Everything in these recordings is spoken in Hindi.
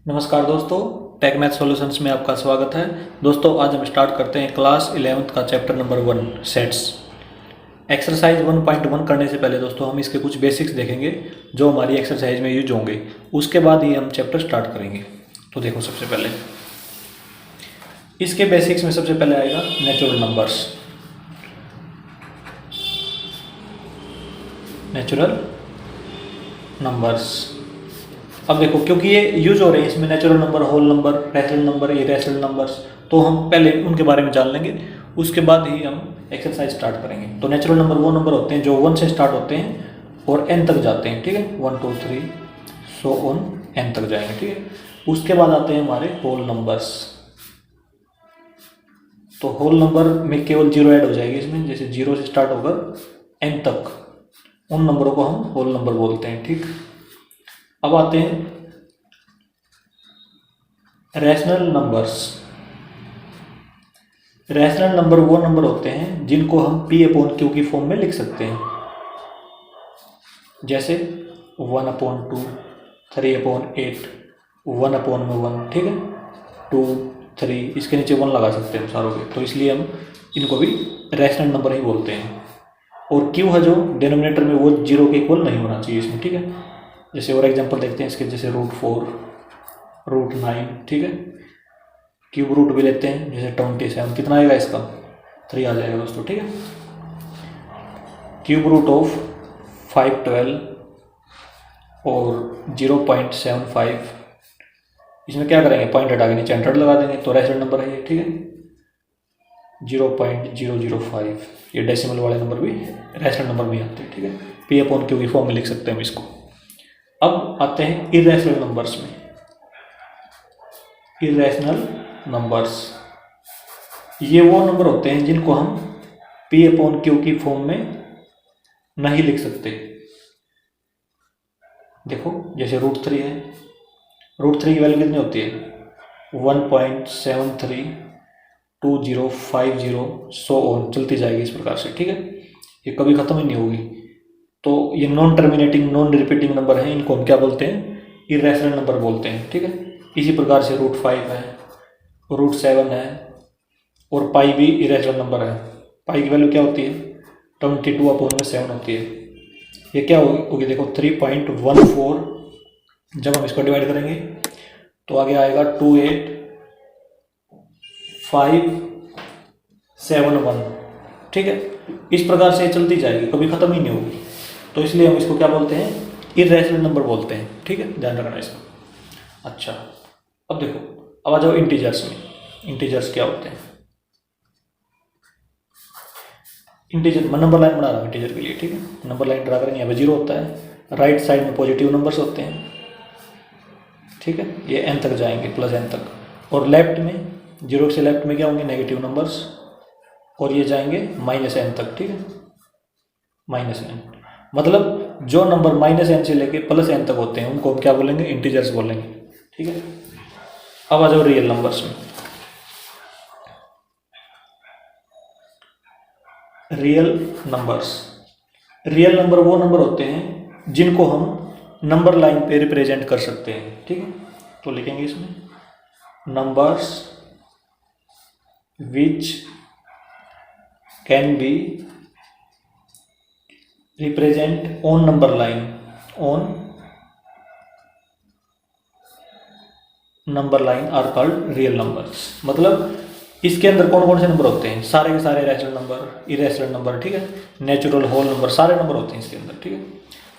नमस्कार दोस्तों, टेक मैथ सॉल्यूशंस में आपका स्वागत है। दोस्तों आज हम स्टार्ट करते हैं क्लास 11th का चैप्टर नंबर 1 सेट्स। एक्सरसाइज 1.1 करने से पहले दोस्तों हम इसके कुछ बेसिक्स देखेंगे जो हमारी एक्सरसाइज में यूज होंगे। उसके बाद ही हम चैप्टर स्टार्ट करेंगे। तो देखो, सबसे पहले इसके बेसिक्स में सबसे पहले आएगा नेचुरल नंबर्स। नेचुरल नंबर्स, अब देखो क्योंकि ये यूज हो रहे हैं इसमें natural number, whole number, rational number, irrational numbers, तो हम पहले उनके बारे में जान लेंगे। उसके बाद ही हम एक्सरसाइज स्टार्ट करेंगे। तो नेचुरल नंबर वो नंबर होते हैं जो 1 से स्टार्ट होते हैं और n तक जाते हैं। ठीक है, 1 2 3 सो ऑन n तक जाएंगे। ठीक है, उसके बाद आते हैं हमारे होल नंबर्स। तो होल नंबर में केवल 0 ऐड हो जाएगी इसमें, जैसे 0 से स्टार्ट होकर n तक, उन नंबरों को हम होल नंबर बोलते हैं। ठीक, अब आते हैं रैशनल नंबर्स। रैशनल नंबर वो नंबर होते हैं जिनको हम P/Q की फॉर्म में लिख सकते हैं, जैसे 1/2, 3/8, 1/1। ठीक है, 2 3, इसके नीचे 1 लगा सकते हैं सारों के, तो इसलिए हम इनको भी रैशनल नंबर ही बोलते हैं। और Q है जो डिनोमिनेटर में, वो 0 के इक्वल नहीं होना चाहिए इसमें। ठीक है, जैसे और एग्जांपल देखते हैं इसके, जैसे √4, √9। ठीक है, क्यूब रूट भी लेते हैं, जैसे 27, कितना आएगा इसका 3 आ जाएगा दोस्तों। ठीक है, क्यूब रूट ऑफ 512 और 0.75, इसमें क्या करेंगे, पॉइंट हटा के नीचे 100 लगा देंगे, तो रैशनल नंबर है ये। ठीक है, 0.005, ये डेसिमल वाले नंबर भी रैशनल नंबर में आते हैं। ठीक है, P/Q की फॉर्म में लिख सकते हैं हम इसको। अब आते हैं इरेशनल नंबर्स में। इरेशनल नंबर्स ये वो नंबर होते हैं जिनको हम P/Q की फॉर्म में नहीं लिख सकते। देखो, जैसे √3 है, √3 की वैल्यू कितनी होती है, 1.732050, सो ऑन चलती जाएगी इस प्रकार से। ठीक है, ये कभी ख़त्म ही नहीं होगी। तो ये non terminating, non repeating number हैं, इनको हम क्या बोलते हैं, इरेशनल नंबर बोलते हैं। ठीक है, इसी प्रकार से √5 है, √7 है, और पाई भी इरेशनल नंबर है। पाई की वैल्यू क्या होती है, 22/7 होती है। ये क्या होगी, देखो 3.14। जब हम इसको डिवाइड करेंगे तो आगे आएगा 28571। ठीक है, इस प्रकार से चलती जाएगी, कभी ख़त्म ही नहीं होगी। तो इसलिए हम इसको क्या बोलते हैं, इरेशनल नंबर बोलते हैं। ठीक है, ध्यान रखना इसका। अच्छा, अब देखो, अब आ जाओ इंटीजर्स में। इंटीजर्स क्या होते हैं, इंटीजर मैं नंबर लाइन बना रहा हूँ इंटीजर के लिए। ठीक है, नंबर लाइन ड्रा करेंगे, यहाँ पे 0 होता है, राइट साइड में पॉजिटिव नंबर्स होते हैं। ठीक है, ये n तक जाएंगे, +n तक, और लेफ्ट में 0 से लेफ्ट में क्या होंगे, नेगेटिव नंबर्स, और ये जाएंगे -n तक। ठीक है, -n, मतलब जो नंबर -n से लेके +n तक होते हैं उनको हम क्या बोलेंगे, इंटीजर्स बोलेंगे। ठीक है, अब आ जाओ रियल नंबर्स में। रियल नंबर्स, रियल नंबर वो नंबर होते हैं जिनको हम नंबर लाइन पे रिप्रेजेंट कर सकते हैं। ठीक है, तो लिखेंगे इसमें numbers which can be represent on number line, on number line are called real numbers. मतलब इसके अंदर कौन कौन से नंबर होते हैं, सारे के सारे रैशनल नंबर, इरेशनल नंबर, ठीक है, नेचुरल, होल नंबर, सारे नंबर होते हैं इसके अंदर। ठीक है,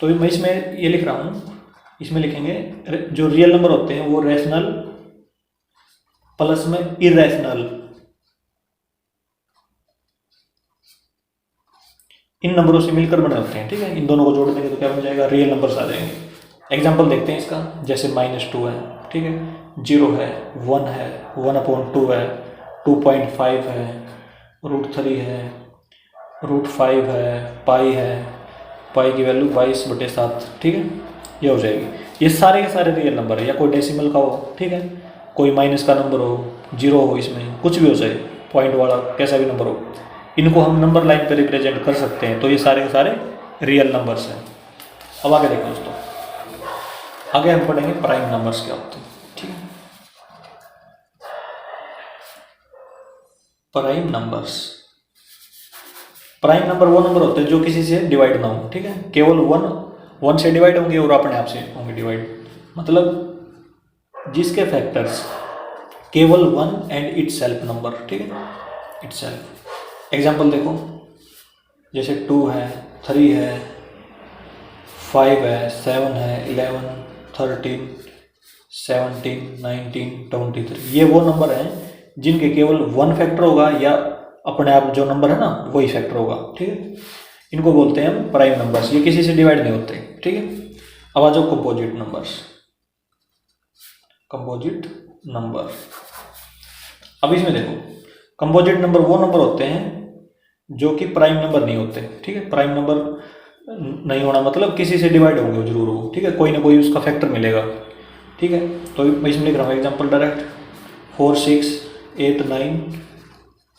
तो मैं इसमें ये लिख रहा हूँ, इसमें लिखेंगे जो रियल नंबर होते हैं वो रैशनल प्लस में इरेशनल, इन नंबरों से मिलकर बने होते हैं। ठीक है, इन दोनों को जोड़ देंगे तो क्या बन जाएगा, रियल नंबर्स आ जाएंगे। एग्जाम्पल देखते हैं इसका, जैसे -2 है, ठीक है, 0 है, 1 है, 1/2 है, 2.5 है, √3 है, √5 है, पाई है, पाई की वैल्यू 22/7। ठीक है, ये हो जाएगी। ये सारे के सारे रियल नंबर है, या कोई डेसिमल का हो, ठीक है, कोई माइनस का नंबर हो, 0 हो, इसमें कुछ भी हो जाए, पॉइंट वाला कैसा भी नंबर हो, इनको हम नंबर लाइन पे रिप्रेजेंट कर सकते हैं। तो ये सारे के सारे रियल नंबर्स हैं। अब आगे देखो दोस्तों, आगे हम पढ़ेंगे प्राइम नंबर्स क्या होते हैं। ठीक है, प्राइम नंबर्स, प्राइम नंबर वो नंबर होते हैं जो किसी से डिवाइड ना हो, ठीक है, केवल वन से डिवाइड होंगे और अपने आप से होंगे डिवाइड, मतलब जिसके फैक्टर्स केवल one and it self number, ठीक है, इट सेल्फ। एग्जाम्पल देखो, जैसे 2 है, 3 है, 5 है, 7 है, 11, 13, 17, 19, 23, ये वो नंबर हैं जिनके केवल वन फैक्टर होगा या अपने आप जो नंबर है ना वही फैक्टर होगा, ठीक है, इनको बोलते हैं हम प्राइम नंबर्स, ये किसी से डिवाइड नहीं होते, ठीक है। अब आ जाओ कंपोजिट नंबर्स, कंपोजिट नंबर। अब इसमें देखो, कंपोजिट नंबर वो नंबर होते हैं जो कि प्राइम नंबर नहीं होते, ठीक है, प्राइम नंबर नहीं होना मतलब किसी से डिवाइड होंगे जरूर हो, ठीक है, कोई ना कोई उसका फैक्टर मिलेगा, ठीक है। तो मैं इसमें लिख रहा हूँ एग्जाम्पल डायरेक्ट, 4, 6, 8, 9,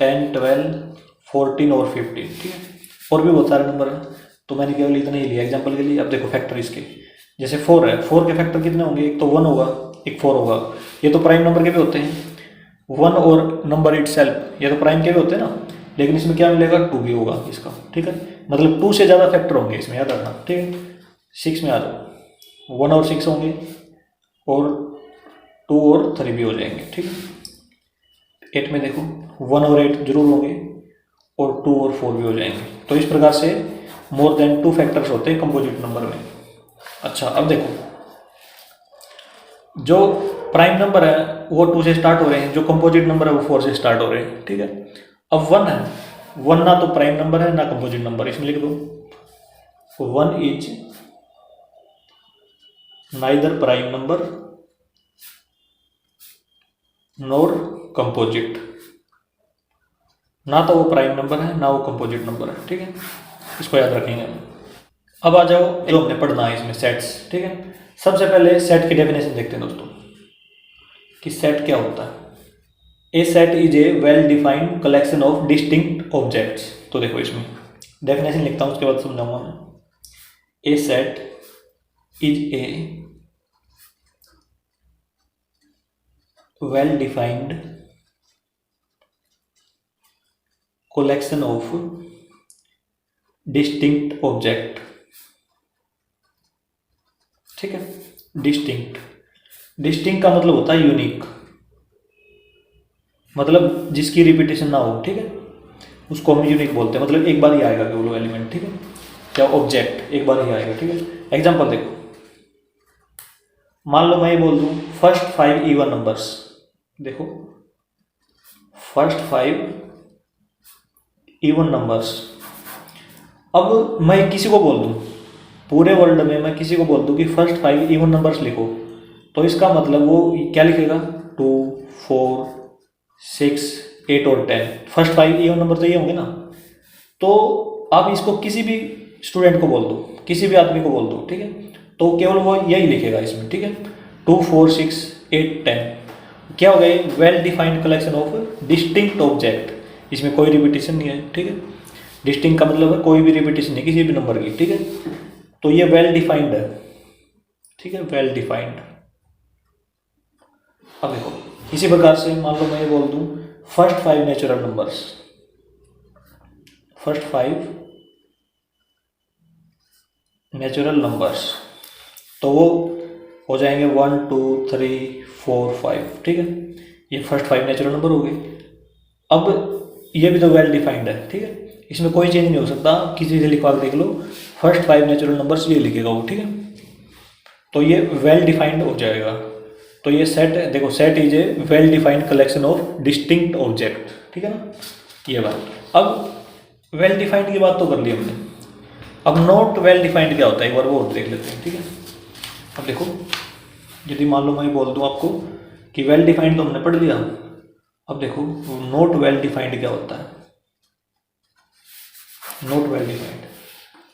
10, 12, 14 और 15, ठीक है, और भी बहुत सारे नंबर हैं, तो मैंने केवल इतना ही लिया एग्जाम्पल के लिए। अब देखो फैक्टर इसके, जैसे 4 है, 4 के फैक्टर कितने होंगे, एक तो 1 होगा, एक 4 होगा, ये तो प्राइम नंबर के भी होते हैं, 1 और नंबर इट सेल्फ ये तो प्राइम के भी होते हैं ना, लेकिन इसमें क्या मिलेगा, 2 भी होगा इसका, ठीक है, मतलब 2 से ज़्यादा फैक्टर होंगे इसमें, याद रखना, ठीक है। 6 में आ जाओ, 1 और 6 होंगे और 2 और 3 भी हो जाएंगे, ठीक है। 8 में देखो 1 और 8 जरूर होंगे और 2 और 4 भी हो जाएंगे, तो इस प्रकार से मोर देन 2 फैक्टर्स होते हैं कंपोजिट नंबर में। अच्छा, अब देखो जो प्राइम नंबर है वो 2 से स्टार्ट हो रहे हैं, जो कंपोजिट नंबर है वो 4 से स्टार्ट हो रहे हैं, ठीक है। अब 1 है, 1 ना तो प्राइम नंबर है ना कंपोजिट नंबर, इसमें लिख दो 1 is neither prime number NOR composite, ना तो वो प्राइम नंबर है ना वो कंपोजिट नंबर है, ठीक है, इसको याद रखेंगे। अब आ जाओ जो हमने पढ़ना है इसमें सेट्स, ठीक है। सबसे पहले सेट की डेफिनेशन देखते हैं दोस्तों कि सेट क्या होता है। A set is a well defined collection of distinct objects. तो देखो इसमें डेफिनेशन लिखता हूँ, उसके बाद समझाऊंगा मैं। A set is a well defined collection of distinct object, ठीक है। डिस्टिंक्ट का मतलब होता है यूनिक, मतलब जिसकी रिपीटेशन ना हो, ठीक है, उसको हम यूनिक बोलते हैं, मतलब एक बार ही आएगा केवल वो एलिमेंट, ठीक है, क्या ऑब्जेक्ट एक बार ही आएगा, ठीक है। एग्जांपल देखो, मान लो मैं ये बोल दूं फर्स्ट 5 इवन नंबर्स, देखो फर्स्ट 5 इवन नंबर्स। अब मैं किसी को बोल दूं, पूरे वर्ल्ड में मैं किसी को बोल दूं कि फर्स्ट 5 इवन नंबर्स लिखो, तो इसका मतलब वो क्या लिखेगा, 2, 4, 6, 8 और 10, फर्स्ट 5 इवन नंबर तो ये होंगे ना। तो आप इसको किसी भी स्टूडेंट को बोल दो, किसी भी आदमी को बोल दो, ठीक है, तो केवल वो यही लिखेगा इसमें, ठीक है, 2, 4, 6, 8, 10 क्या हो गए, well defined collection of distinct object, इसमें कोई रिपीटेशन नहीं है, ठीक है। डिस्टिंक्ट का मतलब है कोई भी रिपीटेशन नहीं किसी भी नंबर की, ठीक है, तो ये वेल डिफाइंड है, ठीक है, वेल डिफाइंड। अब देखो इसी प्रकार से मान लो मैं ये बोल दूं first 5 natural numbers, first 5 natural numbers, तो वो हो जाएंगे 1, 2, 3, 4, 5, ठीक है, ये फर्स्ट 5 नेचुरल नंबर हो गए। अब ये भी तो वेल डिफाइंड है, ठीक है, इसमें कोई चेंज नहीं हो सकता, किसी से लिखवा देख लो फर्स्ट 5 नेचुरल नंबर्स ये लिखेगा वो, ठीक है, तो ये वेल डिफाइंड हो जाएगा। तो ये सेट है, देखो set is a well defined collection of distinct object, ठीक है ना, ये बात। अब वेल डिफाइंड की बात तो कर ली हमने, अब नॉट वेल डिफाइंड क्या होता है एक बार वो देख लेते हैं, ठीक है। अब देखो यदि मान लो मैं बोल दूं आपको कि वेल डिफाइंड तो हमने पढ़ लिया, अब देखो नॉट वेल डिफाइंड क्या होता है, नॉट वेल डिफाइंड।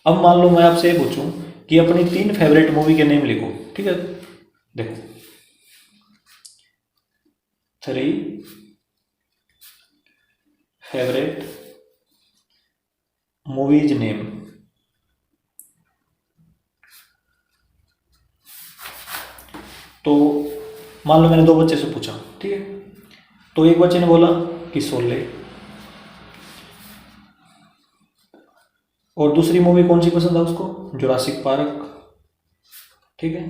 अब मान लो मैं आपसे ये पूछूं कि अपनी 3 फेवरेट मूवी के नेम लिखो, ठीक है, देखो 3 फेवरेट मूवीज नेम, तो मान लो मैंने 2 बच्चे से पूछा, ठीक है, तो एक बच्चे ने बोला कि शोले, और दूसरी मूवी कौन सी पसंद है उसको, जुरासिक पार्क, ठीक है।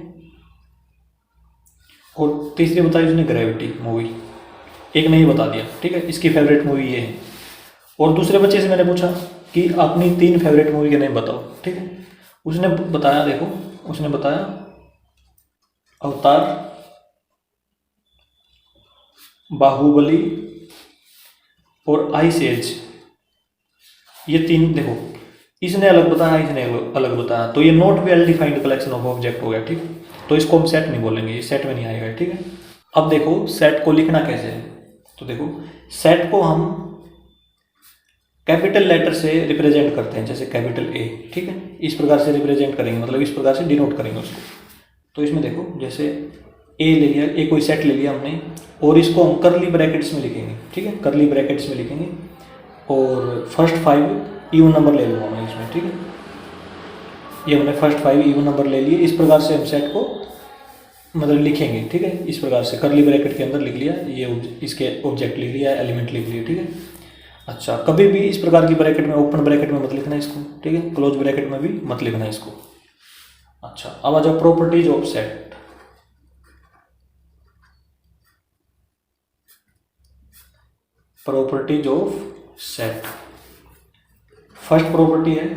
और तीसरी बताई उसने ग्रेविटी मूवी, एक ने ही बता दिया, ठीक है, इसकी फेवरेट मूवी ये है। और दूसरे बच्चे से मैंने पूछा कि अपनी 3 फेवरेट मूवी के नेम बताओ, ठीक है। उसने बताया, देखो उसने बताया अवतार, बाहुबली और आइस एज, ये 3। देखो इसने अलग बताया, इसने अलग बताया, तो ये not well defined collection of object हो गया, ठीक। तो इसको हम सेट नहीं बोलेंगे, ये सेट में नहीं आएगा, ठीक है। अब देखो सेट को लिखना कैसे है, तो देखो सेट को हम कैपिटल लेटर से रिप्रेजेंट करते हैं, जैसे कैपिटल ए, ठीक है, इस प्रकार से रिप्रेजेंट करेंगे, मतलब इस प्रकार से डिनोट करेंगे उसको। तो इसमें देखो जैसे ए ले लिया, ए कोई सेट ले लिया हमने, और इसको हम करली ब्रैकेट्स में लिखेंगे, ठीक है, करली ब्रैकेट्स में लिखेंगे, और फर्स्ट 5 इवन नंबर ले लूँगा मैं इसमें, ठीक है। ये हमने फर्स्ट 5 इवन नंबर ले लिए, इस प्रकार से हम सेट को मतलब लिखेंगे, ठीक है। इस प्रकार से करली ब्रैकेट के अंदर लिख लिया, ये इसके ऑब्जेक्ट लिख लिया, एलिमेंट लिख लिया, ठीक है। अच्छा, कभी भी इस प्रकार की ब्रैकेट में, ओपन ब्रैकेट में मत लिखना इसको, ठीक है, क्लोज ब्रैकेट में भी मत लिखना इसको। अच्छा, अब आ जाओ properties of set. Properties of set, first property है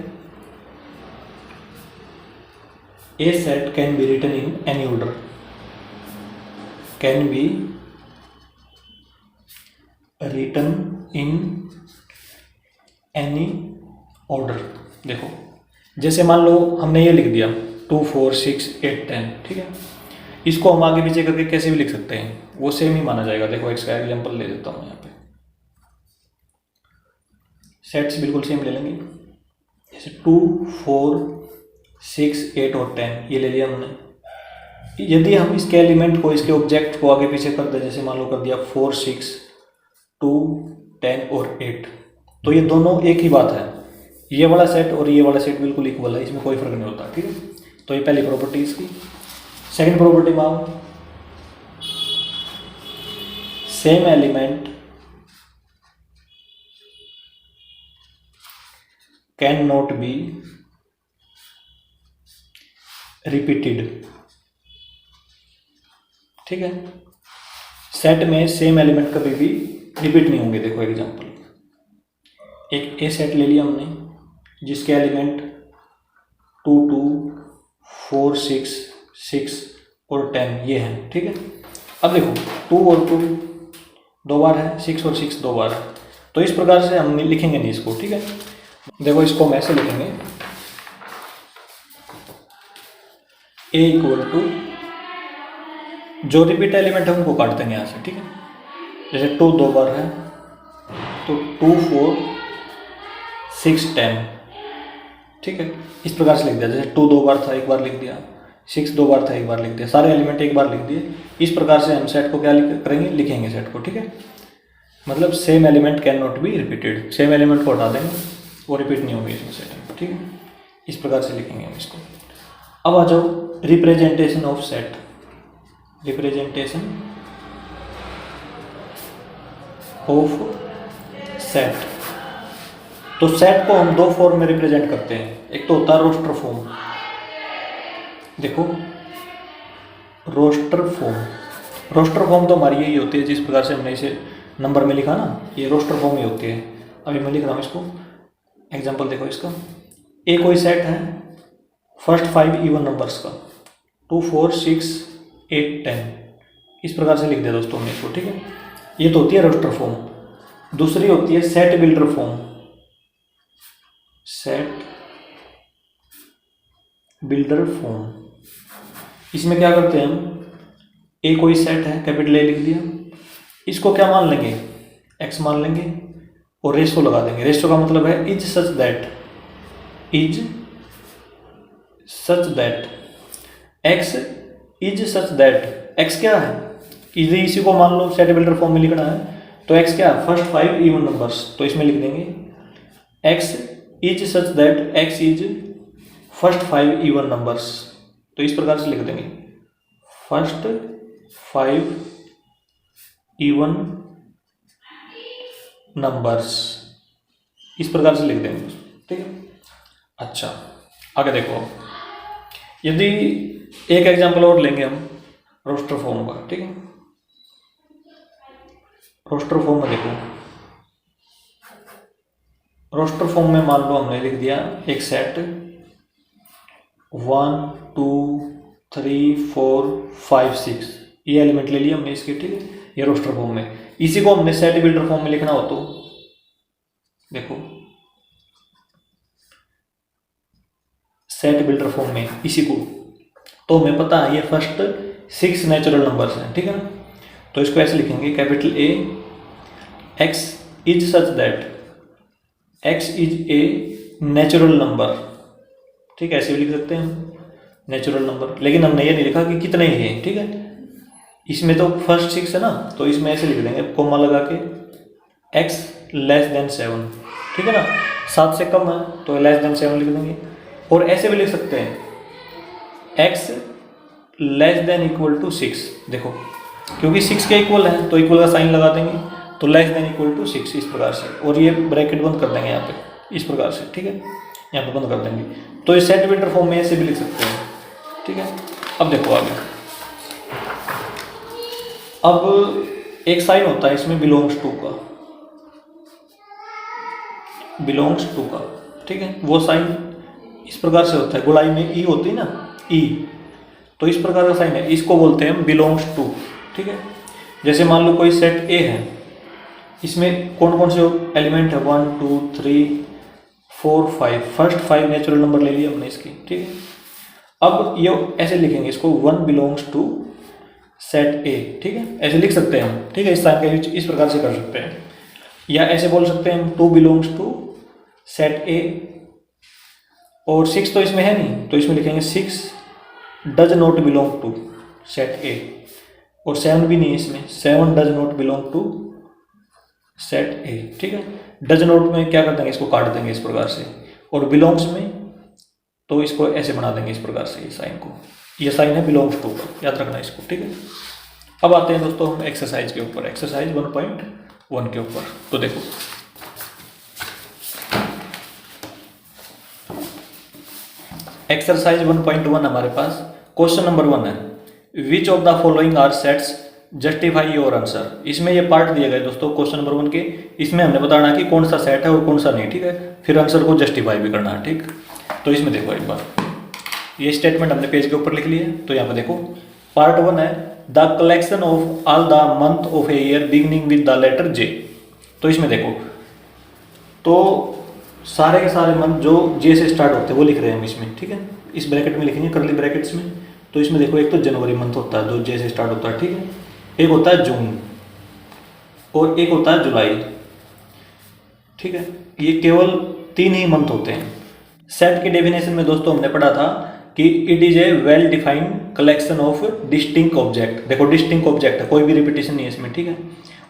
a set can be written in any order, can be written in any order. देखो जैसे मान लो हमने ये लिख दिया 2 4 6 8 10, ठीक है, इसको हम आगे पीछे करके कैसे भी लिख सकते हैं, वो सेम ही माना जाएगा। देखो इसका एग्जांपल ले देता हूँ, यहाँ पे सेट्स बिल्कुल सेम ले लेंगे, जैसे 2 4 6 8 और 10 ये ले लिया हमने। यदि हम इसके एलिमेंट को, इसके ऑब्जेक्ट को आगे पीछे कर दे, जैसे मान लो कर दिया 4 6 2 10 और 8, तो ये दोनों एक ही बात है, ये वाला सेट और ये वाला सेट बिल्कुल इक्वल है, इसमें कोई फर्क नहीं होता, ठीक है। तो ये पहली प्रॉपर्टी इसकी। सेकंड प्रॉपर्टी में आओ, same element can not be repeated, ठीक है। सेट में सेम एलिमेंट कभी भी रिपीट नहीं होंगे। देखो एग्जांपल, एक ए सेट ले लिया हमने जिसके एलिमेंट 2 2 4 6 6 और 10 ये हैं, ठीक है। अब देखो 2 और 2 2 बार है, 6 और 6 2 बार है, तो इस प्रकार से हम लिखेंगे नहीं इसको, ठीक है। देखो इसको हम ऐसे लिखेंगे, ए इक्वल टू, जो रिपीट एलिमेंट है उनको काट देंगे यहाँ से, ठीक है। जैसे 2 2 बार है तो 2 4 6 10, ठीक है, इस प्रकार से लिख दिया। जैसे 2 2 बार था, एक बार लिख दिया, 6 2 बार था, एक बार लिख दिया, सारे एलिमेंट एक बार लिख दिए। इस प्रकार से हम सेट को क्या करेंगे, लिखेंगे सेट को, ठीक है। मतलब same element can not be repeated, same element को हटा देंगे, वो रिपीट नहीं होंगे इसमें सेट में, ठीक है। इस प्रकार से लिखेंगे हम इसको। अब आ जाओ representation of set, representation of set. तो सेट को हम 2 फॉर्म में रिप्रेजेंट करते हैं, एक तो होता है रोस्टर फॉर्म। देखो रोस्टर फॉर्म, रोस्टर फॉर्म तो हमारी यही होती है, जिस प्रकार से हमने इसे नंबर में लिखा ना, ये रोस्टर फॉर्म ही होती है। अभी मैं लिख रहा हूँ इसको, एग्जांपल देखो इसका, ए कोई सेट है फर्स्ट 5 इवन नंबर्स का, 2 4 6 8 10, इस प्रकार से लिख दिया दोस्तों हमने इसको, ठीक है। ये तो होती है रोस्टर फॉर्म। दूसरी होती है set builder form, set builder form. इसमें क्या करते हैं हम, ए कोई सेट है, कैपिटल ए लिख दिया, इसको क्या मान लेंगे, एक्स मान लेंगे, और रेशो लगा देंगे। रेशो का मतलब है is such that, is such that, x is such that, x क्या है, यदि इसी को मान लो सेट बिल्डर फॉर्म में लिखना है, तो एक्स क्या है, फर्स्ट 5 इवन नंबर्स, तो इसमें लिख देंगे x is such that x is first 5 even numbers, तो इस प्रकार से लिख देंगे फर्स्ट 5 इवन नंबर्स, इस प्रकार से लिख देंगे, ठीक है। अच्छा, आगे देखो, यदि एक एग्जांपल और लेंगे हम रोस्टर फॉर्म का, ठीक है। रोस्टर फॉर्म में देखो, रोस्टर फॉर्म में मान लो हमने लिख दिया एक सेट 1 2 3 4 5 6, ये एलिमेंट ले लिया हमने इसके, ठीक है, ये रोस्टर फॉर्म में। इसी को हमने सेट बिल्डर फॉर्म में लिखना हो तो देखो, सेट बिल्डर फॉर्म में इसी को, तो हमें पता है ये फर्स्ट 6 नेचुरल नंबर्स हैं, ठीक है ना। तो इसको ऐसे लिखेंगे, capital A, x is such that x is a natural number, ठीक है, ऐसे भी लिख सकते हैं हम नेचुरल नंबर। लेकिन हमने ये नहीं लिखा कि कितने ही हैं, ठीक है। इसमें तो फर्स्ट 6 है ना, तो इसमें ऐसे लिख देंगे कोमा लगा के, x लेस देन 7, ठीक है ना, 7 से कम है तो लेस देन 7 लिख देंगे। और ऐसे भी लिख सकते हैं x less than equal to 6, देखो क्योंकि 6 के इक्वल है तो इक्वल का साइन लगा देंगे, तो लेस देन इक्वल टू 6 इस प्रकार से, और ये ब्रैकेट बंद कर देंगे यहाँ पे इस प्रकार से, ठीक है, यहाँ पे बंद कर देंगे। तो ये सेट बिल्डर फॉर्म में ऐसे भी लिख सकते हैं, ठीक है। अब देखो आगे, अब एक साइन होता है इसमें बिलोंग्स टू का, बिलोंग्स टू का, ठीक है, वो साइन इस प्रकार से होता है, गोलाई में ई होती है ना, ई, तो इस प्रकार का साइन है, इसको बोलते हैं बिलोंग्स टू, ठीक है। जैसे मान लो कोई सेट ए है, इसमें कौन कौन से एलिमेंट है 1 2 3 4 5, फर्स्ट 5 नेचुरल नंबर ले लिए हमने इसकी, ठीक है। अब ये ऐसे लिखेंगे इसको 1 बिलोंग्स टू सेट ए, ठीक है, ऐसे लिख सकते हैं हम, ठीक है, इस साइन का यूज इस प्रकार से कर सकते हैं, या ऐसे बोल सकते हैं हम 2 बिलोंग्स टू सेट ए, और 6 तो इसमें है नहीं तो इसमें लिखेंगे 6 does not belong to set A, और 7 भी नहीं है इसमें, 7 does not belong to set A, ठीक है। डज नॉट में क्या कर देंगे, इसको काट देंगे इस प्रकार से, और बिलोंग्स में तो इसको ऐसे बना देंगे इस प्रकार से, ये साइन को, ये साइन है बिलोंग्स टू का, याद रखना इसको, ठीक है। अब आते हैं दोस्तों हम एक्सरसाइज के ऊपर, एक्सरसाइज 1.1 के ऊपर। तो देखो एक्सरसाइज 1.1 हमारे पास क्वेश्चन नंबर 1 है, which of the following are sets justify your answer. इसमें ये पार्ट दिए गए दोस्तों क्वेश्चन नंबर 1 के, इसमें हमने बताना कि कौन सा सेट है और कौन सा नहीं, ठीक है, फिर आंसर को जस्टिफाई भी करना है, ठीक। तो इसमें देखो एक बार, ये स्टेटमेंट हमने पेज के ऊपर लिख लिया है, तो यहाँ पे देखो पार्ट 1 है, the collection of all the month of a year beginning with the letter J. तो इसमें देखो, तो सारे के सारे मंथ जो जे से स्टार्ट होते हैं वो लिख रहे हैं हम इसमें, ठीक है, इस ब्रैकेट में लिखेंगे, करली ब्रैकेट्स में। तो इसमें देखो एक तो जनवरी मंथ होता है जो जे से स्टार्ट होता है, ठीक है, एक होता है जून और एक होता है जुलाई, ठीक है, ये केवल 3 ही मंथ होते हैं। सेट की डेफिनेशन में दोस्तों हमने पढ़ा था कि it is a well defined collection of distinct object. देखो डिस्टिंक्ट ऑब्जेक्ट है, कोई भी रिपीटेशन नहीं है इसमें, ठीक है।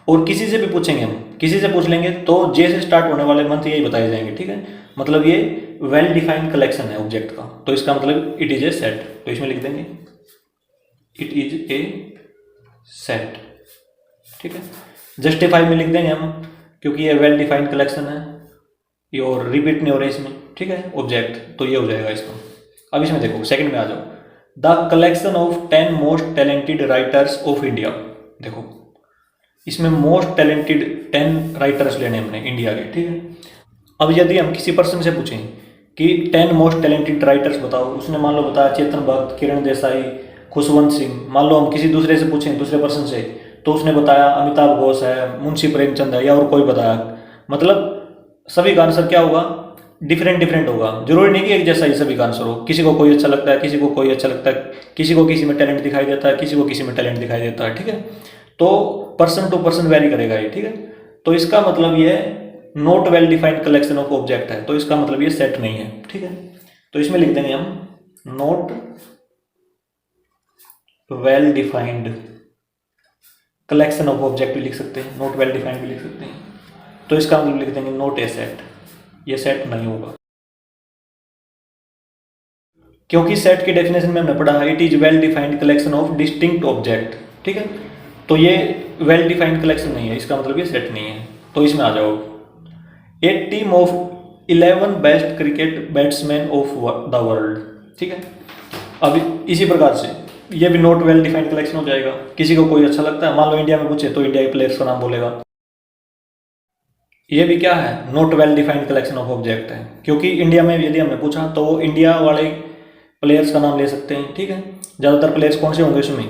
और किसी से भी पूछेंगे हम, किसी से पूछ लेंगे तो जे से स्टार्ट होने वाले मंथ यही बताए जाएंगे, ठीक है, मतलब ये वेल डिफाइंड कलेक्शन है ऑब्जेक्ट का, तो इसका मतलब इट इज ए सेट। तो इसमें लिख देंगे इट इज ए सेट, ठीक है। जस्टिफाई में लिख देंगे हम, क्योंकि ये वेल डिफाइंड कलेक्शन है, ये और रिपीट नहीं हो रहा है इसमें, ठीक है, ऑब्जेक्ट, तो ये हो जाएगा इसका। अब इसमें देखो सेकंड में आ जाओ, the collection of 10 most talented writers of India. देखो इसमें मोस्ट टैलेंटेड 10 राइटर्स लेने हमने इंडिया के, ठीक है। अब यदि हम किसी पर्सन से पूछें कि 10 मोस्ट टैलेंटेड राइटर्स बताओ, उसने मान लो बताया चेतन भगत, किरण देसाई, खुशवंत सिंह। मान लो हम किसी दूसरे से पूछें, दूसरे पर्सन से, तो उसने बताया अमिताभ घोष है, मुंशी प्रेमचंद है, या और कोई बताया, मतलब सभी का आंसर क्या होगा, डिफरेंट डिफरेंट होगा। जरूरी नहीं कि एक जैसा ही सभी का आंसर हो, किसी को कोई अच्छा लगता है, किसी को कोई अच्छा लगता है, किसी को किसी में टैलेंट दिखाई देता है, किसी को किसी में टैलेंट दिखाई देता है, ठीक है। तो पर्सन टू पर्सन वेरी करेगा ये, ठीक है। तो इसका मतलब ये not well defined collection of object है, तो इसका मतलब ये सेट नहीं है, ठीक है। तो इसमें लिख देंगे हम not well defined collection of object भी लिख सकते हैं, नॉट वेल डिफाइंड भी लिख सकते हैं। तो इसका मतलब लिख देंगे नॉट ए सेट, ये सेट नहीं होगा, क्योंकि सेट की डेफिनेशन में हमने पढ़ा है it is well defined collection of distinct object, ठीक है। तो ये वेल डिफाइंड कलेक्शन नहीं है, इसका मतलब ये सेट नहीं है। तो इसमें आ जाओ, a team of 11 best cricket batsman of the world. ठीक है, अब इसी प्रकार से ये भी नॉट वेल डिफाइंड कलेक्शन हो जाएगा। किसी को कोई अच्छा लगता है, मान लो इंडिया में पूछे तो इंडिया के प्लेयर्स का नाम बोलेगा। ये भी क्या है, not well defined collection of object है, क्योंकि इंडिया में यदि हमने पूछा तो वो इंडिया वाले प्लेयर्स का नाम ले सकते हैं। ठीक है, ज़्यादातर प्लेयर्स कौन से होंगे उसमें,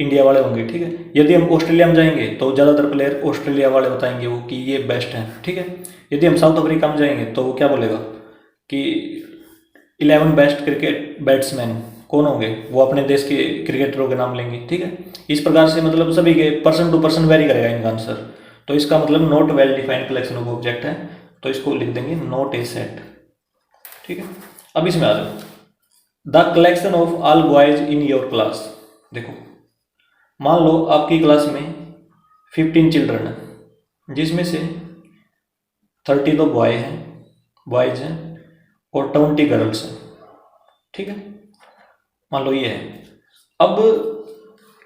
इंडिया वाले होंगे। ठीक है, यदि हम ऑस्ट्रेलिया में जाएंगे तो ज़्यादातर प्लेयर ऑस्ट्रेलिया वाले बताएंगे वो कि ये बेस्ट हैं। ठीक है, यदि हम साउथ अफ्रीका में जाएंगे तो वो क्या बोलेगा कि 11 बेस्ट क्रिकेट बैट्समैन कौन होंगे, वो अपने देश के क्रिकेटरों के नाम लेंगे। ठीक है, इस प्रकार से मतलब सभी के पर्सन टू पर्सन वेरी करेगा इनका आंसर। तो इसका मतलब not well defined collection of object है, तो इसको लिख देंगे नॉट ए सेट। ठीक है, अब इसमें आ जाओ, the collection of all boys in your class. देखो, मान लो आपकी क्लास में 15 चिल्ड्रन है, जिसमें से 30 तो बॉयज़ हैं और 20 गर्ल्स हैं। ठीक है, मान लो ये है। अब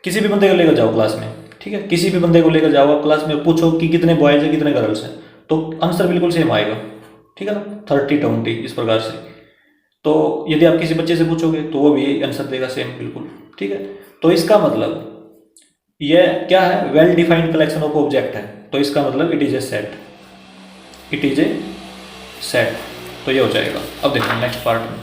किसी भी बंदे को लेकर जाओ क्लास में। ठीक है, किसी भी बंदे को लेकर जाओ आप क्लास में, पूछो कि कितने बॉयज़ हैं कितने गर्ल्स हैं, तो आंसर बिल्कुल सेम आएगा। ठीक है ना, 30-20 इस प्रकार से। तो यदि आप किसी बच्चे से पूछोगे तो वो भी आंसर देगा सेम बिल्कुल। ठीक है, तो इसका मतलब ये क्या है, well defined collection of object है, तो इसका मतलब it is a set, it is a set. तो ये हो जाएगा। अब देखो नेक्स्ट पार्ट में,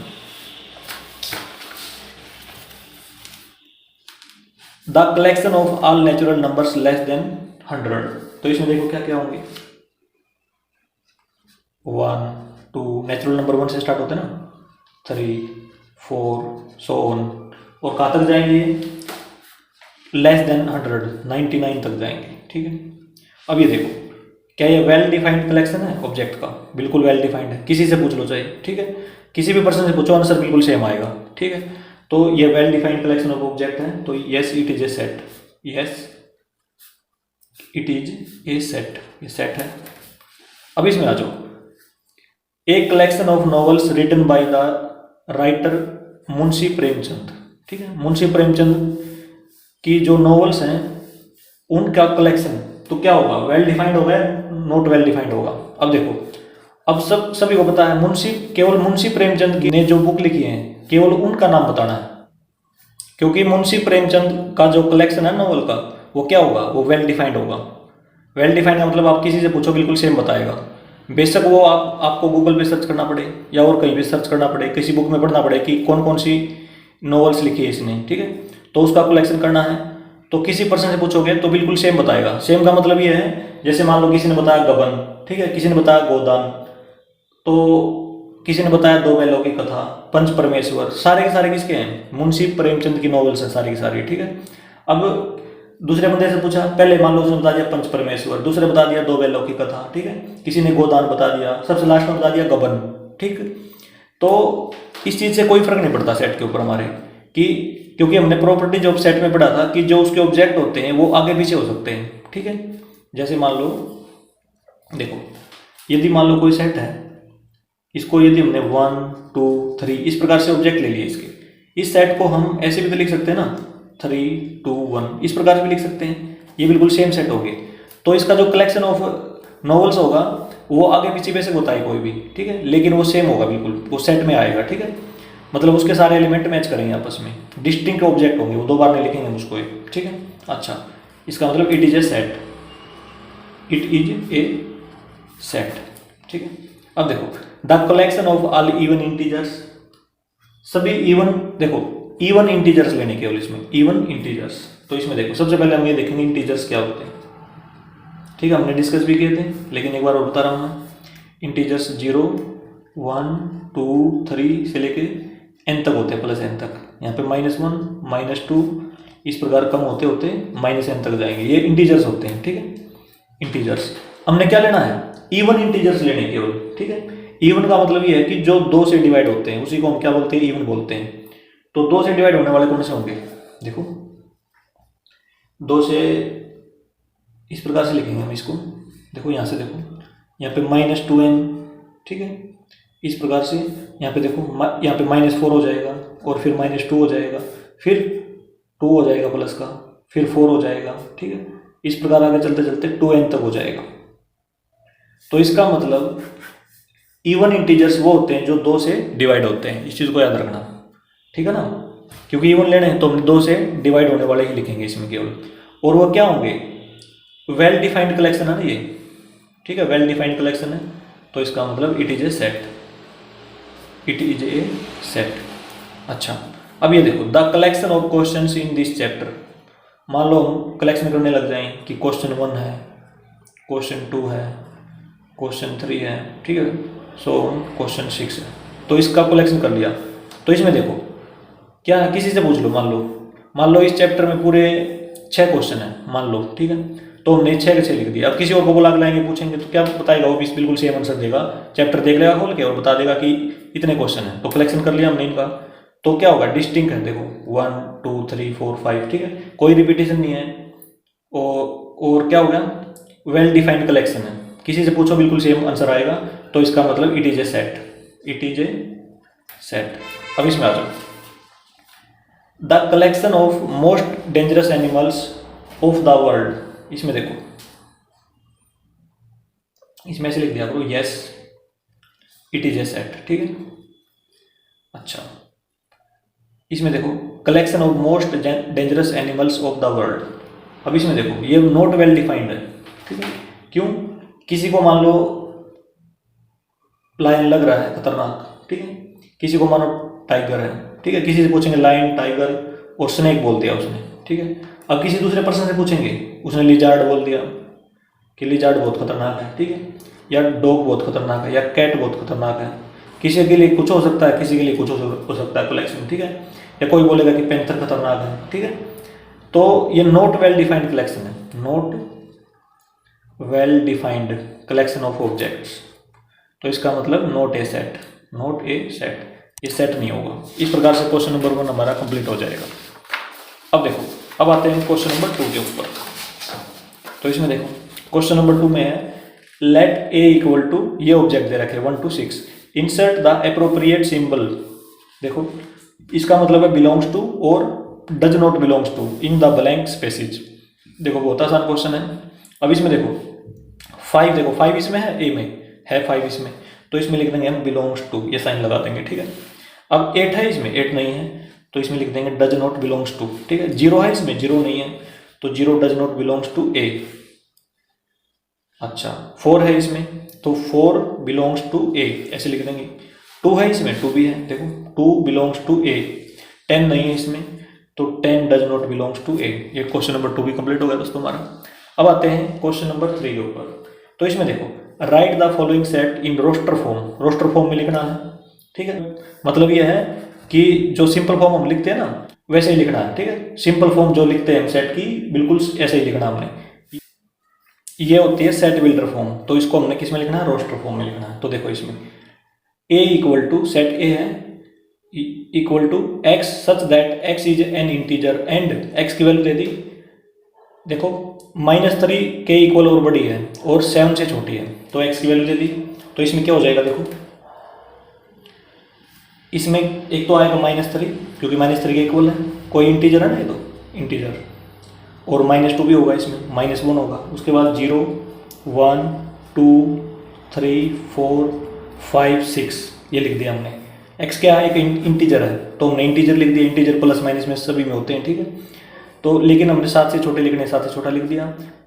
the collection of all natural numbers less than 100। तो इसमें देखो क्या क्या होंगे, 1 2, नेचुरल नंबर 1 से स्टार्ट होते हैं ना, 3 4 सो ऑन, और कहाँ तक जाएंगे, लेस देन 100 99 तक जाएंगे। ठीक है, अब ये देखो, क्या ये वेल डिफाइंड कलेक्शन है ऑब्जेक्ट का, बिल्कुल वेल डिफाइंड है, किसी से पूछ लो चाहे। ठीक है, किसी भी पर्सन से पूछो आंसर बिल्कुल सेम आएगा। ठीक है, तो ये well defined collection of object है, तो yes it is a set, yes it is a set, ये सेट है। अब इसमें आ जाओ, a collection of novels written by the writer Munshi Premchand. ठीक है, मुंशी प्रेमचंद की जो नॉवेल्स हैं उनका कलेक्शन, तो क्या होगा, वेल डिफाइंड होगा, नॉट वेल डिफाइंड होगा। अब देखो, अब सभी को पता है केवल मुंशी प्रेमचंद की ने जो बुक लिखी है केवल उनका नाम बताना है, क्योंकि मुंशी प्रेमचंद का जो कलेक्शन है नॉवल का वो क्या होगा, वो वेल डिफाइंड होगा। वेल डिफाइंड का मतलब आप किसी से पूछो बिल्कुल सेम बताएगा, बेशक वो आपको गूगल पे सर्च करना पड़े या और कहीं पे सर्च करना पड़े, किसी बुक में पढ़ना पड़े कि कौन कौन सी नॉवेल्स लिखी है इसने। ठीक है, तो उसका कलेक्शन करना है, तो किसी पर्सन से पूछोगे तो बिल्कुल सेम बताएगा। सेम का मतलब ये है, जैसे मान लो किसी ने बताया गबन, ठीक है, किसी ने बताया गोदान, तो किसी ने बताया दो बैलों की कथा, पंच परमेश्वर, सारे के सारे किसके हैं, मुंशी प्रेमचंद की नॉवेल्स हैं सारी की सारी। ठीक है, अब दूसरे बंदे से पूछा, पहले मान लो उसने बता दिया पंच परमेश्वर, दूसरे बता दिया दो बैलों की कथा, ठीक है, किसी ने गोदान बता दिया, सबसे लास्ट में बता दिया गबन। ठीक, तो इस चीज़ से कोई फर्क नहीं पड़ता सेट के ऊपर हमारे, कि क्योंकि हमने प्रॉपर्टी ऑफ सेट में पढ़ा था कि जो उसके ऑब्जेक्ट होते हैं वो आगे पीछे हो सकते हैं। ठीक है, जैसे मान लो देखो, यदि मान लो कोई सेट है, इसको यदि हमने 1 2 3 इस प्रकार से ऑब्जेक्ट ले लिए इसके, इस सेट को हम ऐसे भी तो लिख सकते हैं ना, 3 2 1 इस प्रकार से भी लिख सकते हैं, ये बिल्कुल सेम सेट होगी। तो इसका जो कलेक्शन ऑफ नॉवेल्स होगा वो आगे पीछे बेशक होता है कोई भी, ठीक है, लेकिन वो सेम होगा बिल्कुल, वो सेट में आएगा। ठीक है, मतलब उसके सारे एलिमेंट मैच करेंगे आपस में, डिस्टिंक्ट ऑब्जेक्ट होंगे, वो दो बार नहीं लिखेंगे उसको एक। ठीक है, अच्छा, इसका मतलब it is a set, it is a set. ठीक है, अब देखो, the collection of all even integers, सभी इवन, देखो इवन इंटीजर्स लेने केवल इसमें इवन इंटीजर्स। तो इसमें देखो, सबसे पहले हम ये देखेंगे इंटीजर्स क्या होते हैं। ठीक है, हमने डिस्कस भी किए थे, लेकिन एक बार और बता रहा हूँ मैं। इंटीजर्स 0 1 2 3 से लेके n तक होते हैं, प्लस n तक। यहाँ पे -1 -2 इस प्रकार कम होते होते -n तक जाएंगे, ये इंटीजर्स होते हैं। ठीक है, इंटीजर्स हमने क्या लेना है, इवन इंटीजर्स लेने केवल। ठीक है, इवन का मतलब ये है कि जो 2 से डिवाइड होते हैं उसी को हम क्या बोलते हैं, इवन बोलते हैं। तो 2 से डिवाइड होने वाले कौन से होंगे, देखो 2 से इस प्रकार से लिखेंगे हम इसको, देखो यहाँ से देखो, यहाँ पे -2n, ठीक है, इस प्रकार से यहाँ पे देखो, यहाँ पे -4 हो जाएगा और फिर -2 हो जाएगा, फिर 2 हो जाएगा प्लस का, फिर 4 हो जाएगा। ठीक है, इस प्रकार आगे चलते चलते 2n तक हो जाएगा। तो इसका मतलब इवन इंटीजर्स वो होते हैं जो 2 से डिवाइड होते हैं, इस चीज़ को याद रखना, ठीक है ना, क्योंकि इवन लेने हैं तो हम 2 से डिवाइड होने वाले ही लिखेंगे इसमें केवल। और वो क्या होंगे, वेल डिफाइंड कलेक्शन है ना ये, ठीक है, वेल डिफाइंड कलेक्शन है, तो इसका मतलब it is a set, it is a set. अच्छा, अब ये देखो, the collection of questions in this chapter, मान लो हम कलेक्शन करने लग जाएं कि क्वेश्चन 1 है, क्वेश्चन 2 है, क्वेश्चन 3 है, ठीक है, सो क्वेश्चन 6 है, तो इसका कलेक्शन कर लिया। तो इसमें देखो क्या है, किसी से पूछ लो, मान लो इस चैप्टर में पूरे 6 क्वेश्चन है मान लो, ठीक है, तो हमने 6 के 6 लिख दिया। अब किसी और को बुला के लाएंगे, पूछेंगे तो क्या बताएगा, वो भी बिल्कुल सेम आंसर देगा, चैप्टर देख लेगा खोल के और बता देगा कि इतने क्वेश्चन है, तो कलेक्शन कर लिया हमने इनका। तो क्या होगा, डिस्टिंक्ट है, देखो 1 2 3 4 5, ठीक है, कोई रिपीटेशन नहीं है। और क्या हो गया, वेल डिफाइंड कलेक्शन है, किसी से पूछो बिल्कुल सेम आंसर आएगा, तो इसका मतलब it is a set, it is a set. अब इसमें आ जाओ, the collection of most dangerous animals of the world, इसमें देखो, इसमें ऐसे लिख दिया करो, yes it is a set, ठीक है। अच्छा, इसमें देखो, collection of most dangerous animals of the world, अब इसमें देखो ये नॉट वेल डिफाइंड है, ठीक है, क्यों, किसी को मान लो लायन लग रहा है खतरनाक, ठीक है, किसी को मानो टाइगर है, ठीक है, किसी से पूछेंगे लायन, टाइगर और स्नेक बोल दिया उसने, ठीक है। अब किसी दूसरे पर्सन से पूछेंगे, उसने लिजार्ड बोल दिया कि लिजार्ड बहुत खतरनाक है, ठीक है, या डॉग बहुत खतरनाक है, या कैट बहुत खतरनाक है, किसी के लिए कुछ हो सकता है, किसी के लिए कुछ हो सकता है कलेक्शन, ठीक है, या कोई बोलेगा कि पैंथर खतरनाक है, ठीक है। तो ये नॉट वेल डिफाइंड कलेक्शन है, not well defined collection of objects, तो इसका मतलब not a set, not a set, ये सेट नहीं होगा। इस प्रकार से क्वेश्चन नंबर 1 हमारा कंप्लीट हो जाएगा। अब देखो, अब आते हैं क्वेश्चन नंबर 2 के ऊपर। तो इसमें देखो, क्वेश्चन नंबर 2 में है, लेट ए इक्वल टू, ये ऑब्जेक्ट दे रखे 1 to 6, insert the appropriate symbol, देखो इसका मतलब है बिलोंग्स टू और does not belongs to in the blank spaces. देखो बहुत आसान क्वेश्चन है। अब इसमें देखो 5, देखो 5 इसमें है, ए में है 5 इसमें, तो इसमें लिख देंगे हम बिलोंग्स टू, ये साइन लगा देंगे, ठीक है। अब 8 है इसमें, 8 नहीं है, तो इसमें लिख देंगे डज नॉट बिलोंग्स टू, ठीक है। 0 है इसमें, 0 नहीं है, तो 0 डज नॉट बिलोंग्स टू ए। अच्छा, 4 है इसमें, तो 4 बिलोंग्स टू ए, ऐसे लिख देंगे। 2 है इसमें, 2 भी है, देखो 2 बिलोंग्स टू ए। 10 नहीं है इसमें, तो 10 डज नॉट बिलोंग्स टू ए। ये क्वेश्चन नंबर 2 भी कंप्लीट हो गया दोस्तों हमारा। अब आते हैं क्वेश्चन नंबर 3 के ऊपर। तो इसमें देखो, write the following set in roster form, roster form में लिखना है, ठीक है। मतलब ये है कि जो सिंपल फॉर्म हम लिखते हैं ना, वैसे ही लिखना है, ठीक है। सिंपल फॉर्म जो लिखते हैं सेट की, बिल्कुल ऐसे ही लिखना हमने। ये होती है सेट बिल्डर फॉर्म, तो इसको हमने किस में लिखना है, रोस्टर फॉर्म में लिखना है। तो देखो इसमें A equal to, set A है, equal to x such that x is an integer and x की वैल्यू दे दी, देखो -3 के इक्वल और बड़ी है और 7 से छोटी है, तो एक्स की वैल्यू दे दी। तो इसमें क्या हो जाएगा, देखो इसमें एक तो आएगा -3, क्योंकि -3 के इक्वल है, कोई इंटीजर है ना, ये तो इंटीजर, और -2 भी होगा इसमें, -1 होगा। उसके बाद 0 1 2 3 4 5 6 ये लिख दिया हमने। x क्या है, एक इंटीजर है, तो हमने इंटीजर लिख दिया, इंटीजर प्लस माइनस में सभी में होते हैं, ठीक है। तो लेकिन हमने 7 से छोटे लिखने, 7 से छोटा लिख दिया।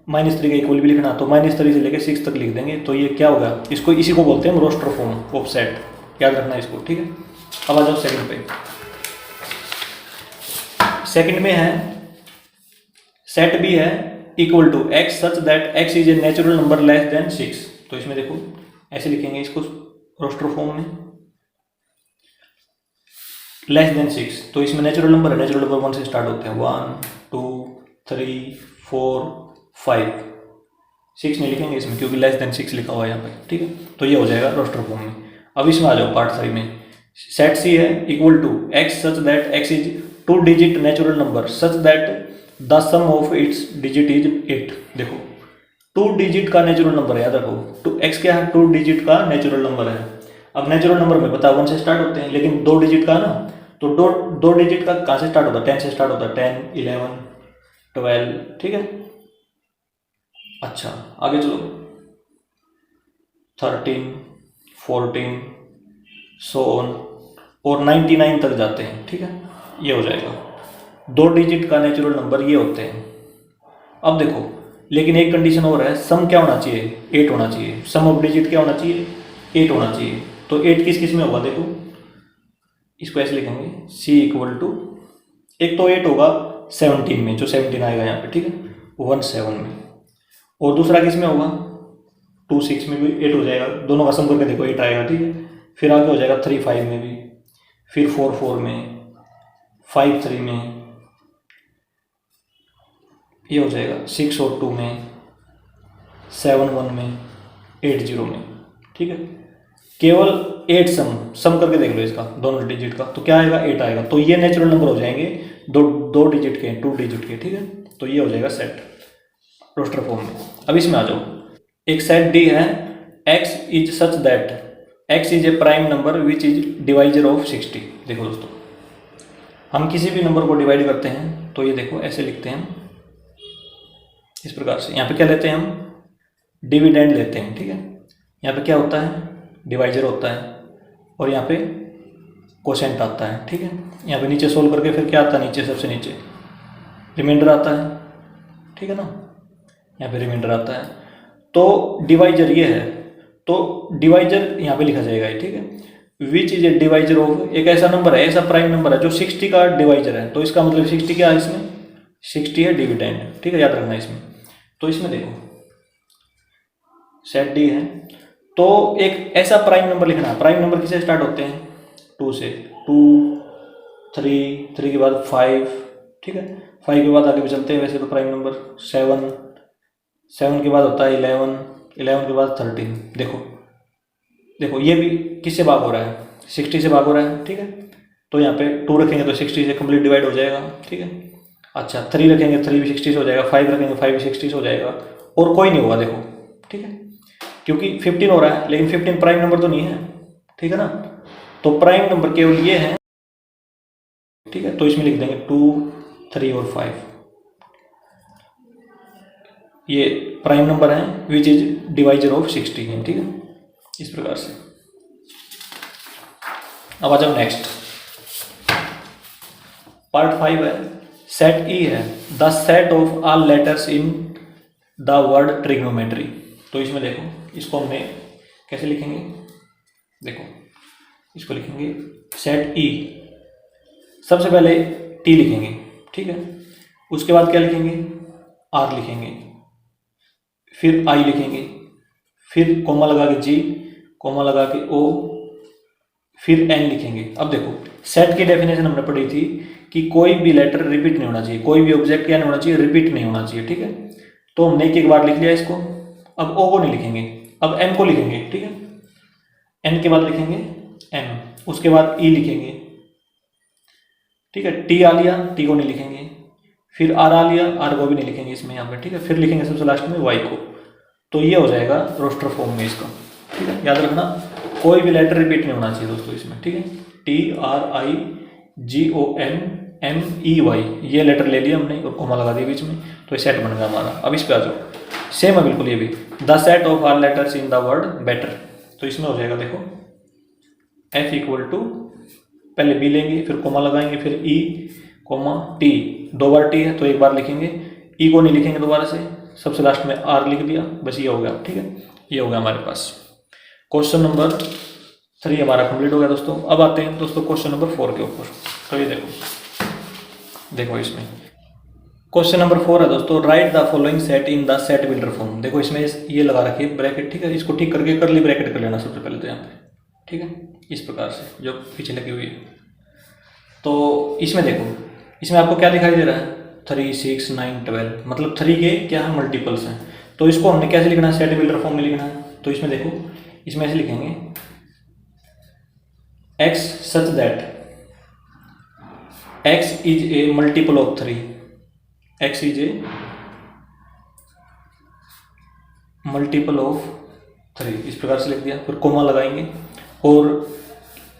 -3 का इक्वल भी लिखना, तो -3 से लेकर 6 तक लिख देंगे। तो ये क्या होगा, इसको इसी को बोलते हैं रोस्टर फॉर्म ऑफ सेट, याद रखना इसको, ठीक है। अब आ जाओ सेकंड पे। सेकंड में है, सेट भी है equal to x such that x is a natural number less than 6। तो इसमें देखो ऐसे लिखेंगे इसको रोस्टर फॉर्म में, लेस देन 6, तो इसमें नेचुरल नंबर है, नेचुरल नंबर 1 से स्टार्ट होते हैं, 1 2 3 4 5, 6 नहीं लिखेंगे इसमें क्योंकि लेस देन 6 लिखा हुआ है यहाँ पे, ठीक है। तो ये हो जाएगा रोस्टर फॉर्म में। अब इसमें आ जाओ पार्ट 3 में, सेट सी है equal to x such that x is 2 digit natural number such that the sum of its digit is 8। देखो 2 डिजिट का नेचुरल नंबर है, याद रखो, तो एक्स क्या है, 2 डिजिट का नेचुरल नंबर है। अब नेचुरल नंबर में पता 1 से स्टार्ट होते हैं, लेकिन 2 डिजिट का ना, तो दो डिजिट का कहाँ से स्टार्ट होता है, 10 से स्टार्ट होता है, 10 11 12, ठीक है। अच्छा आगे चलो, 13 14 सो ऑन और 99 तक जाते हैं, ठीक है। ये हो जाएगा 2 डिजिट का नेचुरल नंबर ये होते हैं। अब देखो, लेकिन एक कंडीशन और है, सम क्या होना चाहिए, 8 होना चाहिए। सम ऑफ डिजिट क्या होना चाहिए, 8 होना चाहिए। तो 8 किस किस में होगा, देखो इसको ऐसे लिखेंगे, C इक्वल टू, एक तो 8 होगा 17 में, जो 17 आएगा यहाँ पे, ठीक है, 17 में। और दूसरा किस में होगा, 26 में भी 8 हो जाएगा, दोनों का सम करके देखो 8 आएगा, ठीक है। फिर आगे हो जाएगा 35 में भी, फिर 44 में, 53 में, ये हो जाएगा 6 और 2 में, 71 में, 80 में, ठीक है। केवल 8 सम करके देख लो इसका, दोनों डिजिट का, तो क्या आएगा, 8 आएगा। तो ये नेचुरल नंबर हो जाएंगे दो डिजिट के, 2 डिजिट के, ठीक है। तो ये हो जाएगा सेट रोस्टर फॉर्म में। अब इसमें आ जाओ, एक सेट डी है, x is such that x is A prime number which is divisor of 60। देखो दोस्तों, हम किसी भी नंबर को डिवाइड करते हैं तो ये देखो ऐसे लिखते हैं इस प्रकार से। यहाँ पे क्या लेते हैं हम, डिविडेंड लेते हैं, ठीक है। यहाँ पे क्या होता है, डिवाइजर होता है, और यहाँ पे कोशेंट आता है, ठीक है। यहाँ पे नीचे सोल्व करके फिर क्या आता है, नीचे सबसे नीचे रिमाइंडर आता है, ठीक है ना, यहाँ पे रिमाइंडर आता है। तो डिवाइजर ये है, तो डिवाइजर यहाँ पे लिखा जाएगा, ठीक है। Which is a divisor of, एक ऐसा नंबर है, ऐसा प्राइम नंबर है जो 60 का डिवाइजर है। तो इसका मतलब 60 क्या है, इसमें 60 है डिविडेंड, ठीक है, याद रखना इसमें। तो इसमें देखो सेट डी है, तो एक ऐसा प्राइम नंबर लिखना है। प्राइम नंबर किससे स्टार्ट होते हैं, 2 से, 2, 3 के बाद 5, ठीक है, 5 के बाद आगे भी चलते हैं वैसे तो प्राइम नंबर, 7 के बाद होता है 11 के बाद 13। देखो ये भी किससे भाग हो रहा है, 60 से भाग हो रहा है, ठीक है। तो यहाँ पे 2 रखेंगे तो 60 से कंप्लीट डिवाइड हो जाएगा, ठीक है। अच्छा 3 रखेंगे, 3 भी 60 से हो जाएगा, 5 रखेंगे, 5 भी 60 से हो जाएगा, और कोई नहीं होगा, देखो, ठीक है, क्योंकि 15 हो रहा है, लेकिन 15 प्राइम नंबर तो नहीं है, ठीक है ना। तो प्राइम नंबर केवल ये है, ठीक है। तो इसमें लिख देंगे 2, 3 और 5, ये प्राइम नंबर है विच इज डिवाइजर ऑफ 60 है, ठीक है, इस प्रकार से। अब आ जाओ नेक्स्ट, पार्ट 5 है, सेट ई है, the set of all letters in the word trigonometry. तो इसमें देखो, इसको हमने कैसे लिखेंगे, देखो इसको लिखेंगे सेट ई, सबसे पहले टी लिखेंगे, ठीक है। उसके बाद क्या लिखेंगे, आर लिखेंगे, फिर आई लिखेंगे, फिर कोमा लगा के जी, कोमा लगा के ओ, फिर एन लिखेंगे। अब देखो सेट की डेफिनेशन हमने पढ़ी थी कि कोई भी लेटर रिपीट नहीं होना चाहिए, कोई भी ऑब्जेक्ट क्या नहीं होना चाहिए, रिपीट नहीं होना चाहिए, ठीक है। तो हमने एक बार लिख लिया इसको, अब ओ को नहीं लिखेंगे, अब एम को लिखेंगे, ठीक है। एन के बाद लिखेंगे एम, उसके बाद ई लिखेंगे, ठीक है। टी आ लिया, टी को नहीं लिखेंगे, फिर आर आ लिया, आर को भी नहीं लिखेंगे इसमें यहाँ पे, ठीक है। फिर लिखेंगे सबसे लास्ट में वाई को। तो ये हो जाएगा रोस्टर फॉर्म में इसका, ठीक है। याद रखना कोई भी लेटर रिपीट नहीं होना चाहिए दोस्तों इसमें, ठीक है। T R I G O N M E Y, ये लेटर ले लिया हमने और कोमा लगा दिया बीच में, तो ये सेट बन गया हमारा। अब इस पे आ जाओ, सेम है बिल्कुल ये भी, the set of are letters in the word better. तो इसमें हो जाएगा देखो एफ इक्वल टू, पहले बी लेंगे, फिर कोमा लगाएंगे, फिर ई कोमा टी, 2 बार टी है तो 1 बार लिखेंगे, ई को नहीं लिखेंगे दोबारा से, सबसे लास्ट में आर लिख दिया, बस ये हो गया, ठीक है। ये हो गया हमारे पास क्वेश्चन नंबर 3 हमारा कंप्लीट हो गया दोस्तों। अब आते हैं दोस्तों क्वेश्चन नंबर 4 के ऊपर। तो ये देखो इसमें क्वेश्चन नंबर 4 है दोस्तों, right the following set in the set builder form. देखो इसमें ये लगा रखी है ब्रैकेट, ठीक है। इसको ठीक करके करली ब्रैकेट कर लेना सबसे पहले तो यहाँ पे, ठीक है, इस प्रकार से जो पीछे लगी हुई है। तो इसमें देखो, इसमें आपको क्या दिखाई दे रहा है, 3, 6, 9, 12, मतलब 3 के क्या है, मल्टीपल्स हैं। तो इसको हमने कैसे लिखना है, सेट बिल्डर फॉर्म में लिखना है। तो इसमें देखो, इसमें ऐसे लिखेंगे x such that x is A multiple of 3, x is A multiple of 3, इस प्रकार से लिख दिया। फिर कोमा लगाएंगे और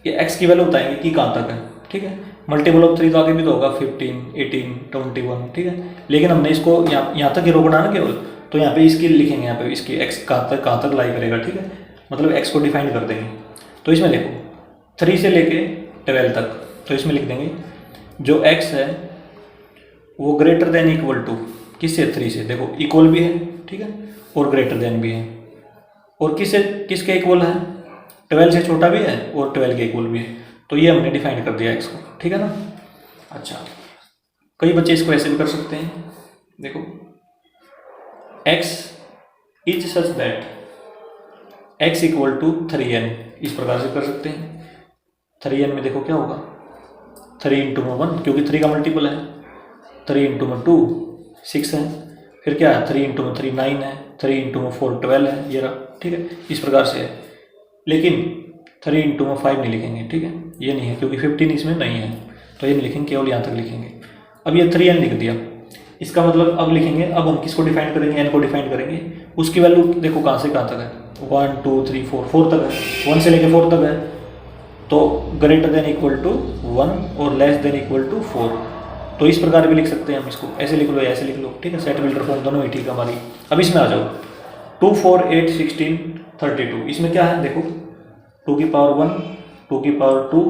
ये x की वैल्यू बताएंगे कि कहाँ तक है, ठीक है। मल्टीपल ऑफ 3 तो आगे भी तो होगा, 15, 18, 21, ठीक है। लेकिन हमने इसको यहाँ तक ही रोकना है ना केवल, तो यहाँ पे इसकी लिखेंगे, यहाँ पे इसकी x कहाँ तक लाई करेगा, ठीक है। मतलब x को डिफाइन कर देंगे, तो इसमें देखो 3 से लेके 12 तक, तो इसमें लिख देंगे जो x है वो ग्रेटर देन इक्वल टू किससे, 3 से, देखो इक्वल भी है, ठीक है, और ग्रेटर देन भी है, और किसके इक्वल है, 12 से छोटा भी है और 12 के इक्वल भी है। तो ये हमने डिफाइन कर दिया x को, ठीक है ना। अच्छा, कई बच्चे इसको ऐसे भी कर सकते हैं, देखो x is such that x equal to 3n, इस प्रकार से कर सकते हैं। 3n में देखो क्या होगा, 3 इंटू में 1, क्योंकि 3 का मल्टीपल है, 3 इंटू में 2 6 है, फिर क्या है 3 इंटू में 3 9 है, 3 इंटू में 4 12 है, ये रहा, ठीक है, इस प्रकार से है। लेकिन 3 इंटू में 5 नहीं लिखेंगे, ठीक है, ये नहीं है क्योंकि 15 इसमें नहीं है, तो ये नहीं लिखेंगे, केवल यहाँ तक लिखेंगे। अब ये 3n लिख दिया, इसका मतलब अब लिखेंगे, अब हम किसको डिफाइन करेंगे, n को डिफाइन करेंगे। उसकी वैल्यू देखो कहाँ से कहाँ तक है, 1 2 3 4 4 तक है, 1 से लेके 4 तक है, तो ग्रेटर देन इक्वल टू 1 और लेस देन इक्वल टू 4। तो इस प्रकार भी लिख सकते हैं हम इसको, ऐसे लिख लो या ऐसे लिख लो, ठीक है, सेट बिल्डर फॉर्म दोनों ही ठीक है हमारी। अब इसमें आ जाओ, 2 4 8 16 32, इसमें क्या है देखो, 2 की पावर 1 2 की पावर 2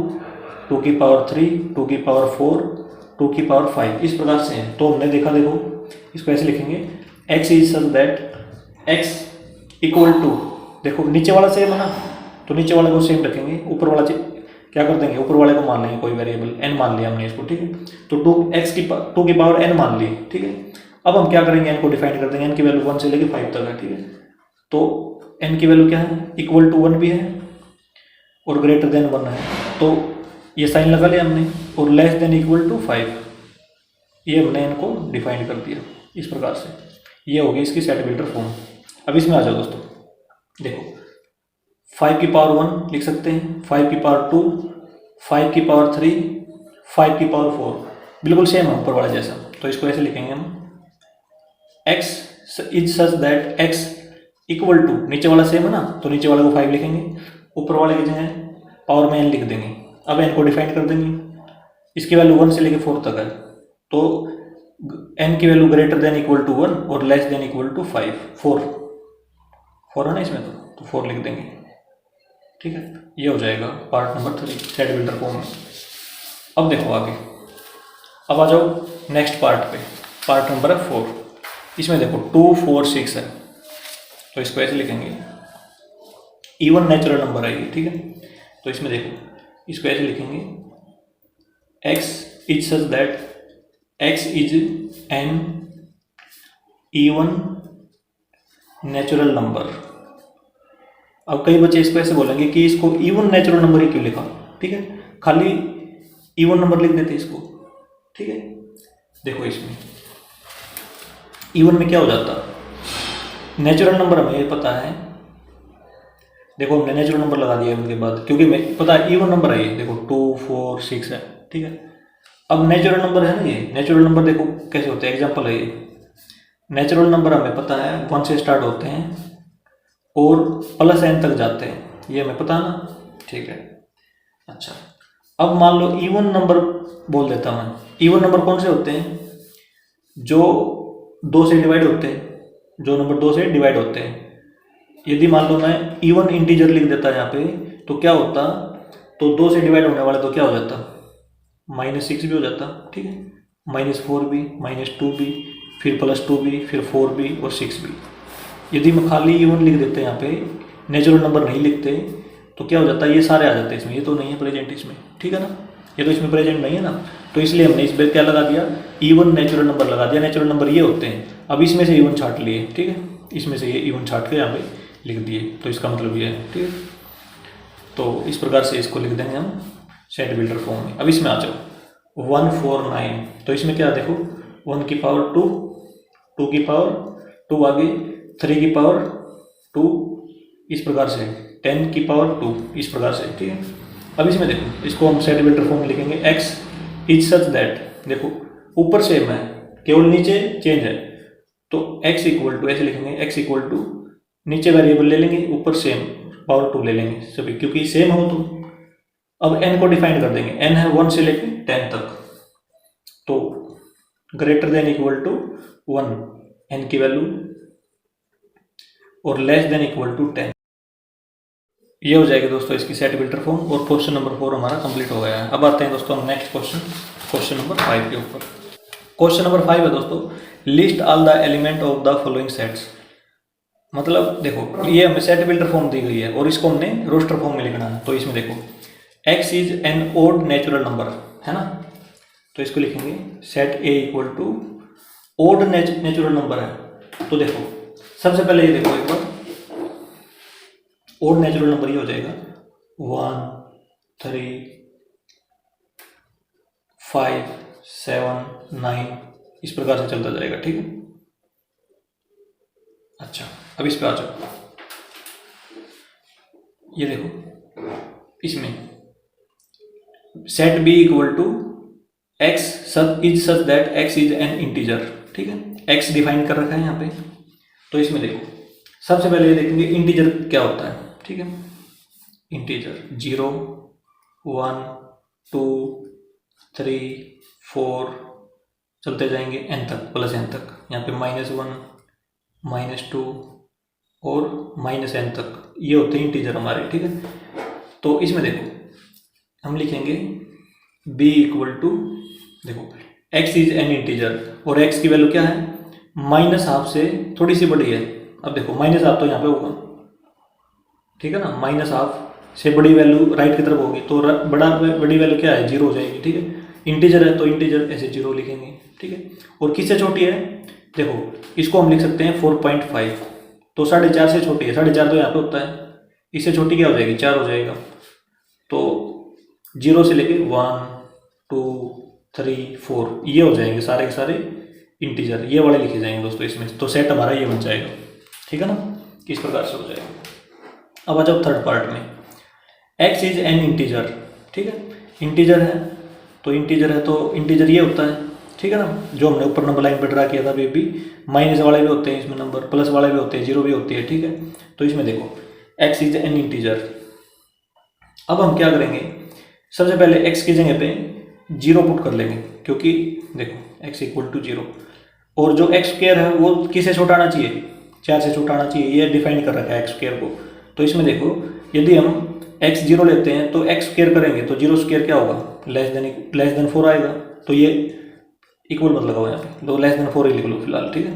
2 की पावर 3 2 की पावर 4 2 की पावर 5, इस प्रकार से है। तो हमने देखा, देखो इसको ऐसे लिखेंगे, x is such that x equal to, देखो नीचे वाला सेम है ना, तो नीचे वाले को सेम रखेंगे, ऊपर वाला क्या कर देंगे, ऊपर वाले को मान लेंगे कोई वेरिएबल n मान लिया हमने इसको, ठीक है, तो 2 की पावर n मान ली, ठीक है। अब हम क्या करेंगे, n को डिफाइन कर देंगे, n की वैल्यू 1 से लेके 5 तक है, ठीक है, तो n की वैल्यू क्या है, इक्वल टू 1 भी है और ग्रेटर देन 1 है, तो ये साइन लगा लिया हमने, और लेस देन इक्वल टू 5, ये हमने इनको डिफाइन कर दिया इस प्रकार से। ये हो गई इसकी सेट बिल्डर फॉर्म। अब इसमें आ जाओ दोस्तों, देखो 5 की पावर 1 लिख सकते हैं, 5 की पावर 2 5 की पावर 3 5 की पावर 4, बिल्कुल सेम है ऊपर वाला जैसा। तो इसको ऐसे लिखेंगे हम, x is such that x equal to, नीचे वाला सेम है ना, तो नीचे वाले को 5 लिखेंगे, ऊपर वाले की जगह पावर में n लिख देंगे। अब n को डिफाइन कर देंगे, इसकी वैल्यू 1 से लेके 4 तक है, तो n की value greater than equal to 1 और लेस देन इक्वल टू 5 4 है ना इसमें, तो 4 लिख देंगे, ठीक है। ये हो जाएगा part number 3 set builder form में। अब देखो आगे, अब आ जाओ नेक्स्ट पार्ट पे, पार्ट नंबर 4। इसमें देखो 2 4 6 है, तो इसको ऐसे लिखेंगे, इवन नेचुरल नंबर है ये, ठीक है। तो इसमें देखो इसको ऐसे लिखेंगे, x is such that x is N even natural number. अब कई बच्चे इसको ऐसे बोलेंगे कि इसको इवन नेचुरल नंबर ही क्यों लिखा, ठीक है, खाली इवन नंबर लिख देते इसको, ठीक है। देखो इसमें इवन में क्या हो जाता, नेचुरल नंबर हमें ये पता है, देखो हमने नेचुरल नंबर लगा दिया उनके बाद, क्योंकि मैं पता है इवन नंबर है ये, देखो 2 4 6 है, ठीक है। अब नेचुरल नंबर है ना ये, नेचुरल नंबर देखो कैसे होते हैं, एग्जांपल है ये, नेचुरल नंबर हमें पता है 1 से स्टार्ट होते हैं और प्लस n तक जाते हैं, ये हमें पता है ना, ठीक है। अच्छा, अब मान लो इवन नंबर बोल देता मैं, इवन नंबर कौन से होते हैं, जो 2 से डिवाइड होते हैं, जो नंबर 2 से डिवाइड होते हैं। यदि मान लो मैं इवन इंटीजर लिख देता यहाँ पे, तो क्या होता, तो 2 से डिवाइड होने वाला तो क्या हो जाता, -6 भी हो जाता, ठीक है, -4 भी, -2 भी, फिर +2 भी, फिर 4 भी और 6 भी। यदि मैं खाली इवन लिख देते यहाँ पे, नेचुरल नंबर नहीं लिखते, तो क्या हो जाता है, ये सारे आ जाते हैं इसमें, ये तो नहीं है प्रेजेंट इसमें, ठीक है ना, ये तो इसमें प्रेजेंट नहीं है ना, तो इसलिए हमने इस पर क्या लगा दिया, इवन नेचुरल नंबर लगा दिया। नेचुरल नंबर ये होते हैं, अब इसमें से इवन छाट लिए, ठीक है, इसमें से ये इवन छाट के यहाँ पे लिख दिए, तो इसका मतलब ये है, ठीक है। तो इस प्रकार से इसको लिख देंगे हम सेट बिल्डर फॉर्म में। अब इसमें आ जाओ 1 4 9, तो इसमें क्या देखो, 1 की पावर 2 2 की पावर 2 आगे 3 की पावर 2, इस प्रकार से 10 की पावर 2, इस प्रकार से, ठीक है। अब इसमें देखो, इसको हम सेट बिल्डर फॉर्म में लिखेंगे, x इज सच दैट, देखो ऊपर सेम है, केवल नीचे चेंज है, तो x इक्वल टू ऐसे लिखेंगे, x इक्वल टू नीचे वेरिएबल ले लेंगे, ऊपर सेम पावर 2 ले लेंगे सभी, क्योंकि सेम हो। तो अब n को डिफाइन कर देंगे, n है 1 से लेके 10 तक, तो greater than equal to 1 n की वैल्यू और लेस देन इक्वल टू 10, ये हो जाएगी दोस्तों इसकी सेट फिल्टर फॉर्म, और क्वेश्चन नंबर 4 हमारा कंप्लीट हो गया है। अब आते हैं दोस्तों नेक्स्ट क्वेश्चन, क्वेश्चन नंबर 5 के ऊपर। क्वेश्चन नंबर 5 है दोस्तों, list all the element of the following sets. मतलब देखो ये हमें सेट फिल्टर फॉर्म दी गई है और इसको हमने रोस्टर फॉर्म में लिखना है। तो इसमें देखो x is an odd natural number है ना, तो इसको लिखेंगे set a equal to odd natural number है। तो देखो सबसे पहले ये देखो एक बार, ओड नेचुरल नंबर ये हो जाएगा 1 3 5 7 9, इस प्रकार से चलता जाएगा, ठीक है। अच्छा अब इस पे आ जाओ, ये देखो इसमें set b equal to x is such that x is an integer, ठीक है। x डिफाइन कर रखा है यहाँ पे। तो इसमें देखो सबसे पहले ये देखेंगे इंटीजर क्या होता है, ठीक है। इंटीजर 0 1 2 3 4 चलते जाएंगे n तक, प्लस n तक। यहाँ पे -1 -2 और -n तक, ये होते हैं इंटीजर हमारे, ठीक है। तो इसमें देखो हम लिखेंगे b इक्वल टू, देखो x इज एन इंटीजर और x की वैल्यू क्या है, -½ से थोड़ी सी बड़ी है। अब देखो -½ तो यहाँ पे होगा, ठीक है ना, -½ से बड़ी वैल्यू राइट की तरफ होगी, तो बड़ी वैल्यू क्या है, 0 हो जाएगी, ठीक है। इंटीजर है तो इंटीजर ऐसे 0 लिखेंगे, ठीक है। और किससे छोटी है, देखो इसको हम लिख सकते हैं 4.5, तो 4.5 से छोटी है। 4.5 तो यहाँ पे होता है, इससे छोटी क्या हो जाएगी, 4 हो जाएगा। तो 0 से लेके 1 2 3 4 ये हो जाएंगे सारे के सारे इंटीजर, ये वाले लिखे जाएंगे दोस्तों इसमें। तो सेट हमारा ये बन जाएगा, ठीक है ना, किस प्रकार से हो जाएगा। अब आ जाओ थर्ड पार्ट में, x इज एन इंटीजर, ठीक है। इंटीजर है तो इंटीजर ये होता है, ठीक है ना, जो हमने ऊपर नंबर लाइन पर ड्रा किया था अभी भी। माइनस वाले भी होते हैं इसमें नंबर, प्लस वाले भी होते हैं, 0 भी होती है, ठीक है। तो इसमें देखो x इज एन इंटीजर। अब हम क्या करेंगे, सबसे पहले x की जगह पे 0 पुट कर लेंगे, क्योंकि देखो x इक्वल टू 0, और जो x स्क्वायर है वो किससे छोटा आना चाहिए, 4 से छोटा आना चाहिए, ये डिफाइन कर रखा है x स्क्वायर को। तो इसमें देखो यदि हम x 0 लेते हैं तो x स्क्वायर करेंगे तो 0 स्क्वायर क्या होगा, लेस देन 4 आएगा। तो ये इक्वल मत लगाओ यहाँ पे, तो लेस देन 4 ही लिख लो फिलहाल, ठीक है।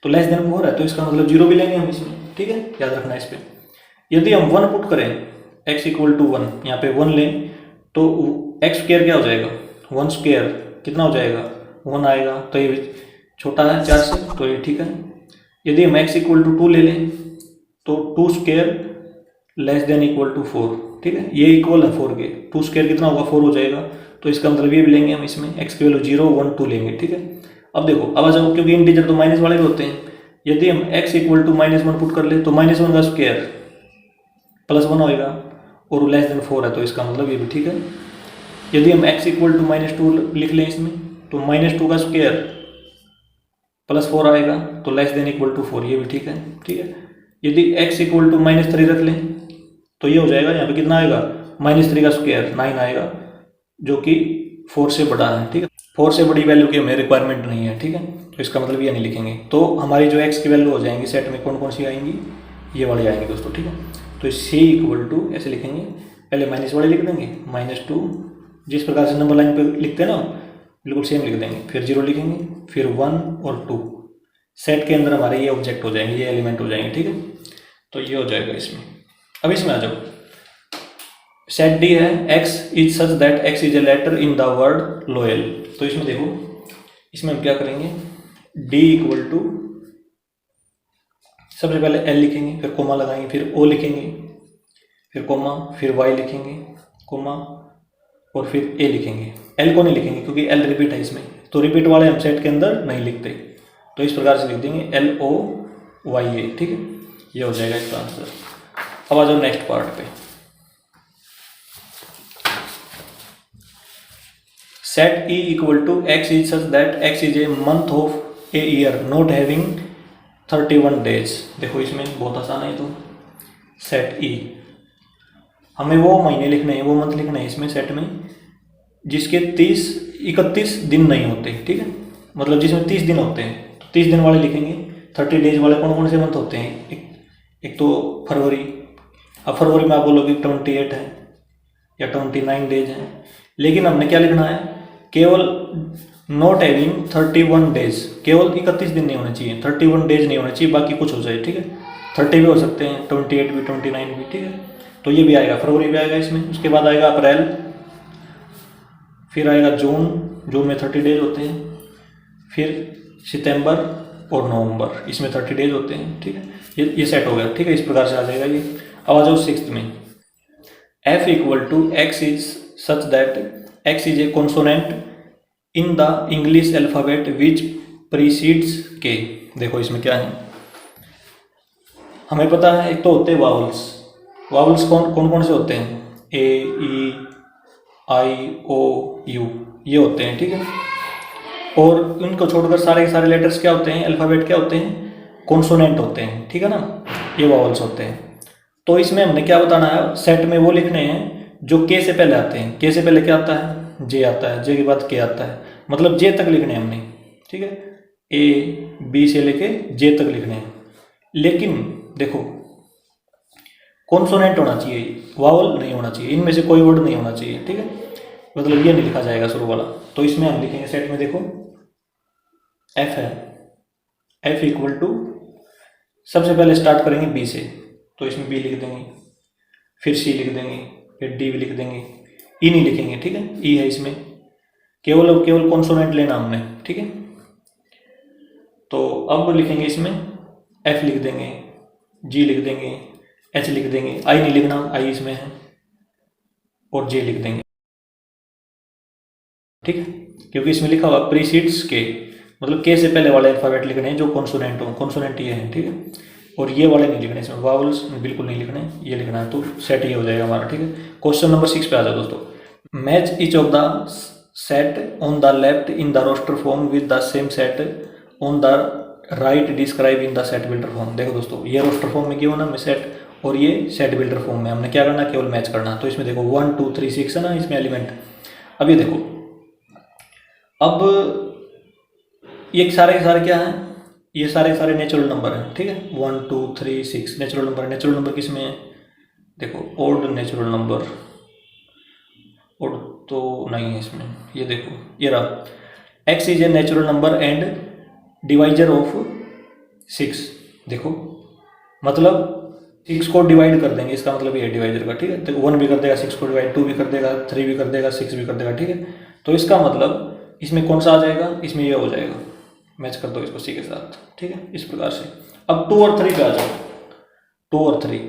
तो लेस देन 4 है तो इसका मतलब 0 भी लेंगे हम इसमें, ठीक है, याद रखना इस पर। यदि हम 1 पुट करें, x इक्वल टू 1, यहाँ पे 1 लें तो x स्क्वायर क्या हो जाएगा, 1 स्क्वायर कितना हो जाएगा, 1 आएगा। तो ये छोटा है 4 से, तो ये ठीक है। यदि हम x इक्वल टू 2 ले लें तो 2 square less than equal to 4, ठीक है, ये इक्वल है 4 के, 2 स्क्वायर कितना होगा, 4 हो जाएगा। तो इसका मतलब ये भी लेंगे हम इसमें, x की वैल्यू 0 1 2 लेंगे, ठीक है। अब देखो अब आ जाओ, क्योंकि इंटीजर तो माइनस वाले भी होते हैं। यदि हम x इक्वल टू -1 पुट कर ले तो -1 का स्क्वायर +1 होएगा, और लेस देन 4 है तो इसका मतलब ये भी ठीक है। यदि हम x इक्वल टू -2 लिख लें इसमें तो -2 का स्क्वायर +4 आएगा, तो लेस देन इक्वल टू 4, ये भी ठीक है, ठीक है। यदि x इक्वल टू -3 रख लें तो ये हो जाएगा, यहाँ पे कितना आएगा, -3 का स्क्वायर 9 आएगा, जो कि 4 से बड़ा है, ठीक है। 4 से बड़ी वैल्यू की हमें रिक्वायरमेंट नहीं है, ठीक है, तो इसका मतलब ये नहीं लिखेंगे। तो हमारी जो x की वैल्यू हो जाएंगी सेट में कौन कौन सी आएंगी, ये वाली आएंगी दोस्तों, ठीक है। तो c इक्वल टू ऐसे लिखेंगे, पहले माइनस वाले लिख देंगे, -2 जिस प्रकार से नंबर लाइन पे लिखते हैं ना बिल्कुल सेम लिख देंगे, फिर 0 लिखेंगे, फिर 1 और 2, सेट के अंदर हमारे ये ऑब्जेक्ट हो जाएंगे, ये एलिमेंट हो जाएंगे, ठीक है। तो ये हो जाएगा इसमें। अब इसमें आ जाओ, सेट डी है x is such that x is a letter in the word loyal. तो इसमें देखो, इसमें हम क्या करेंगे, d इक्वल टू सबसे पहले l लिखेंगे, फिर कोमा लगाएंगे, फिर o लिखेंगे, फिर कोमा, फिर y लिखेंगे, कोमा, और फिर a लिखेंगे। l को नहीं लिखेंगे क्योंकि l रिपीट है इसमें, तो रिपीट वाले हम सेट के अंदर नहीं लिखते, तो इस प्रकार से लिख देंगे LOYA, ठीक है, ये हो जाएगा इसका आंसर। अब आ जाओ नेक्स्ट पार्ट पे, set E equal to x is such that x is a month of a year not having 31 days. देखो इसमें बहुत आसान है, तो सेट E हमें वो महीने लिखने हैं, वो मंथ लिखने हैं इसमें सेट में जिसके 31 दिन नहीं होते, ठीक है, मतलब जिसमें 30 दिन होते हैं, तो 30 दिन वाले लिखेंगे। 30 डेज वाले कौन कौन से मंथ होते हैं, एक तो फरवरी, अब फरवरी में आप बोलोगे 28 है या 29 डेज है, लेकिन हमने क्या लिखना है, केवल नॉट हैविंग 31 डेज, केवल 31 दिन नहीं होने चाहिए, 31 डेज नहीं होने चाहिए, बाकी कुछ हो जाए, ठीक है। 30 भी हो सकते हैं, 28 भी, 29 भी, ठीक है। तो ये भी आएगा, फरवरी भी आएगा इसमें। उसके बाद आएगा अप्रैल, फिर आएगा जून, जून में 30 डेज होते हैं, फिर सितंबर और नवंबर, इसमें 30 डेज होते हैं, ठीक है। ये सेट हो गया, ठीक है। इस प्रकार से आ जाएगा ये। अब आ जाओ 6th में, f equal to x is such that x is a consonant in the English alphabet which precedes k। देखो इसमें क्या है, हमें पता है एक तो होते हैं वावल्स। वावल्स कौन कौन से होते हैं, a e i o u, ये होते हैं, ठीक है। और इनको छोड़कर सारे के सारे लेटर्स क्या होते हैं, अल्फ़ाबेट क्या होते हैं, कॉन्सोनेंट होते हैं, ठीक है ना, ये वावल्स होते हैं। तो इसमें हमने क्या बताना है, सेट में वो लिखने हैं जो के से पहले आते हैं। के से पहले क्या आता है, जे आता है, जे के बाद के आता है, मतलब जे तक लिखने हैं हमने, ठीक है। ए बी से लेके जे तक लिखने हैं। लेकिन देखो कॉन्सोनेंट होना चाहिए, वावल नहीं होना चाहिए, इनमें से कोई वर्ड नहीं होना चाहिए, ठीक है। मतलब ये नहीं लिखा जाएगा शुरू वाला। तो इसमें हम लिखेंगे सेट में, देखो एफ है, एफ इक्वल टू, सबसे पहले स्टार्ट करेंगे बी से, तो इसमें बी लिख देंगे, फिर सी लिख देंगे, फिर डी भी लिख देंगे, ई नहीं लिखेंगे, ठीक है। ई है इसमें, केवल कॉन्सोनेंट लेना हमने, ठीक है। तो अब लिखेंगे इसमें एफ लिख देंगे, जी लिख देंगे, एच लिख देंगे, आई नहीं लिखना, आई इसमें है, और जे लिख देंगे, ठीक है। क्योंकि इसमें लिखा हुआ प्रीसीड्स के, मतलब के से पहले वाले अल्फाबेट लिखने हैं जो कॉन्सोनेंट हो, कॉन्सोनेंट ये है, ठीक है। और ये वाले नहीं लिखने, इसमें वावल्स बिल्कुल नहीं लिखने, ये लिखना है। तो सेट ये हो जाएगा हमारा, ठीक है। क्वेश्चन नंबर 6 पे आ जाओ दोस्तों। Match each of the set on the left in the roster form with the same set on the right describe in the set builder form. देखो दोस्तों, ये रोस्टर फॉर्म में क्यों ना मैं सेट, और ये सेट बिल्डर फॉर्म में हमने क्या करना, केवल मैच करना। तो इसमें देखो 1 2 3 6 है ना इसमें एलिमेंट। अब ये देखो, अब ये सारे के सारे क्या हैं, ये सारे के सारे नेचुरल नंबर हैं, ठीक है। 1 2 3 6 नेचुरल नंबर है। नेचुरल नंबर किस में है, देखो ओड नेचुरल नंबर, ओड तो नहीं है इसमें, ये देखो ये रहा। x is a natural number and divisor of 6। देखो मतलब 6 को डिवाइड कर देंगे, इसका मतलब ये है डिवाइजर का, ठीक है। तो 1 भी कर देगा 6 को डिवाइड, 2 भी कर देगा, 3 भी कर देगा, 6 भी कर देगा, ठीक है। तो इसका मतलब इसमें कौन सा आ जाएगा, इसमें ये हो जाएगा, मैच कर दो इसको सी के साथ, ठीक है। इस प्रकार से अब 2 और 3 पे आ जाओ। 2 और 3,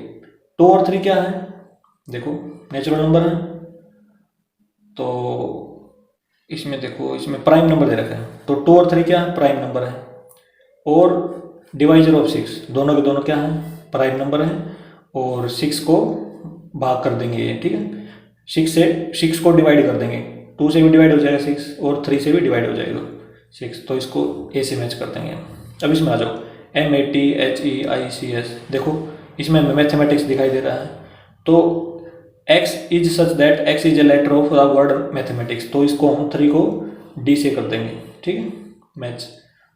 2 और 3 क्या है, देखो नेचुरल नंबर है, तो इसमें देखो इसमें प्राइम नंबर दे रखा है, तो 2 और 3 क्या है, प्राइम नंबर है। और डिवाइजर ऑफ 6, दोनों के दोनों क्या है, प्राइम नंबर है। और 6 को भाग कर देंगे ये, ठीक है। 6 को डिवाइड कर देंगे, 2 से भी डिवाइड हो जाएगा 6, और 3 से भी डिवाइड हो जाएगा 6, तो इसको ए से मैच कर देंगे। अब इसमें आ जाओ, MATHEICS, देखो इसमें मैथमेटिक्स दिखाई दे रहा है, तो x is such that x is a letter of the word mathematics, तो इसको हम 3 को D से कर देंगे, ठीक है, मैच।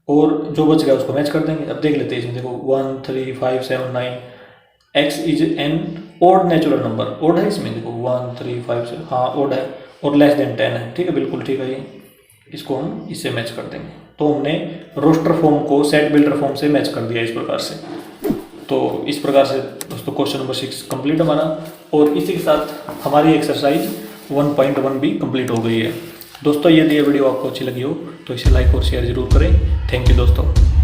और जो बच गया उसको मैच कर देंगे। अब देख लेते हैं इसमें, देखो 1 3 5 7 9, x is an odd natural number, odd है इसमें, देखो 1 3 5 7, हाँ ओड है, और लेस देन 10 है, ठीक है, बिल्कुल ठीक है ये। इसको हम इससे मैच कर देंगे। तो हमने रोस्टर फॉर्म को सेट बिल्डर फॉर्म से मैच कर दिया इस प्रकार से। तो इस प्रकार से दोस्तों क्वेश्चन नंबर 6 कंप्लीट हमारा, और इसी के साथ हमारी एक्सरसाइज 1.1 भी कंप्लीट हो गई है। दोस्तों यदि ये वीडियो आपको अच्छी लगी हो तो इसे लाइक और शेयर जरूर करें। थैंक यू दोस्तों।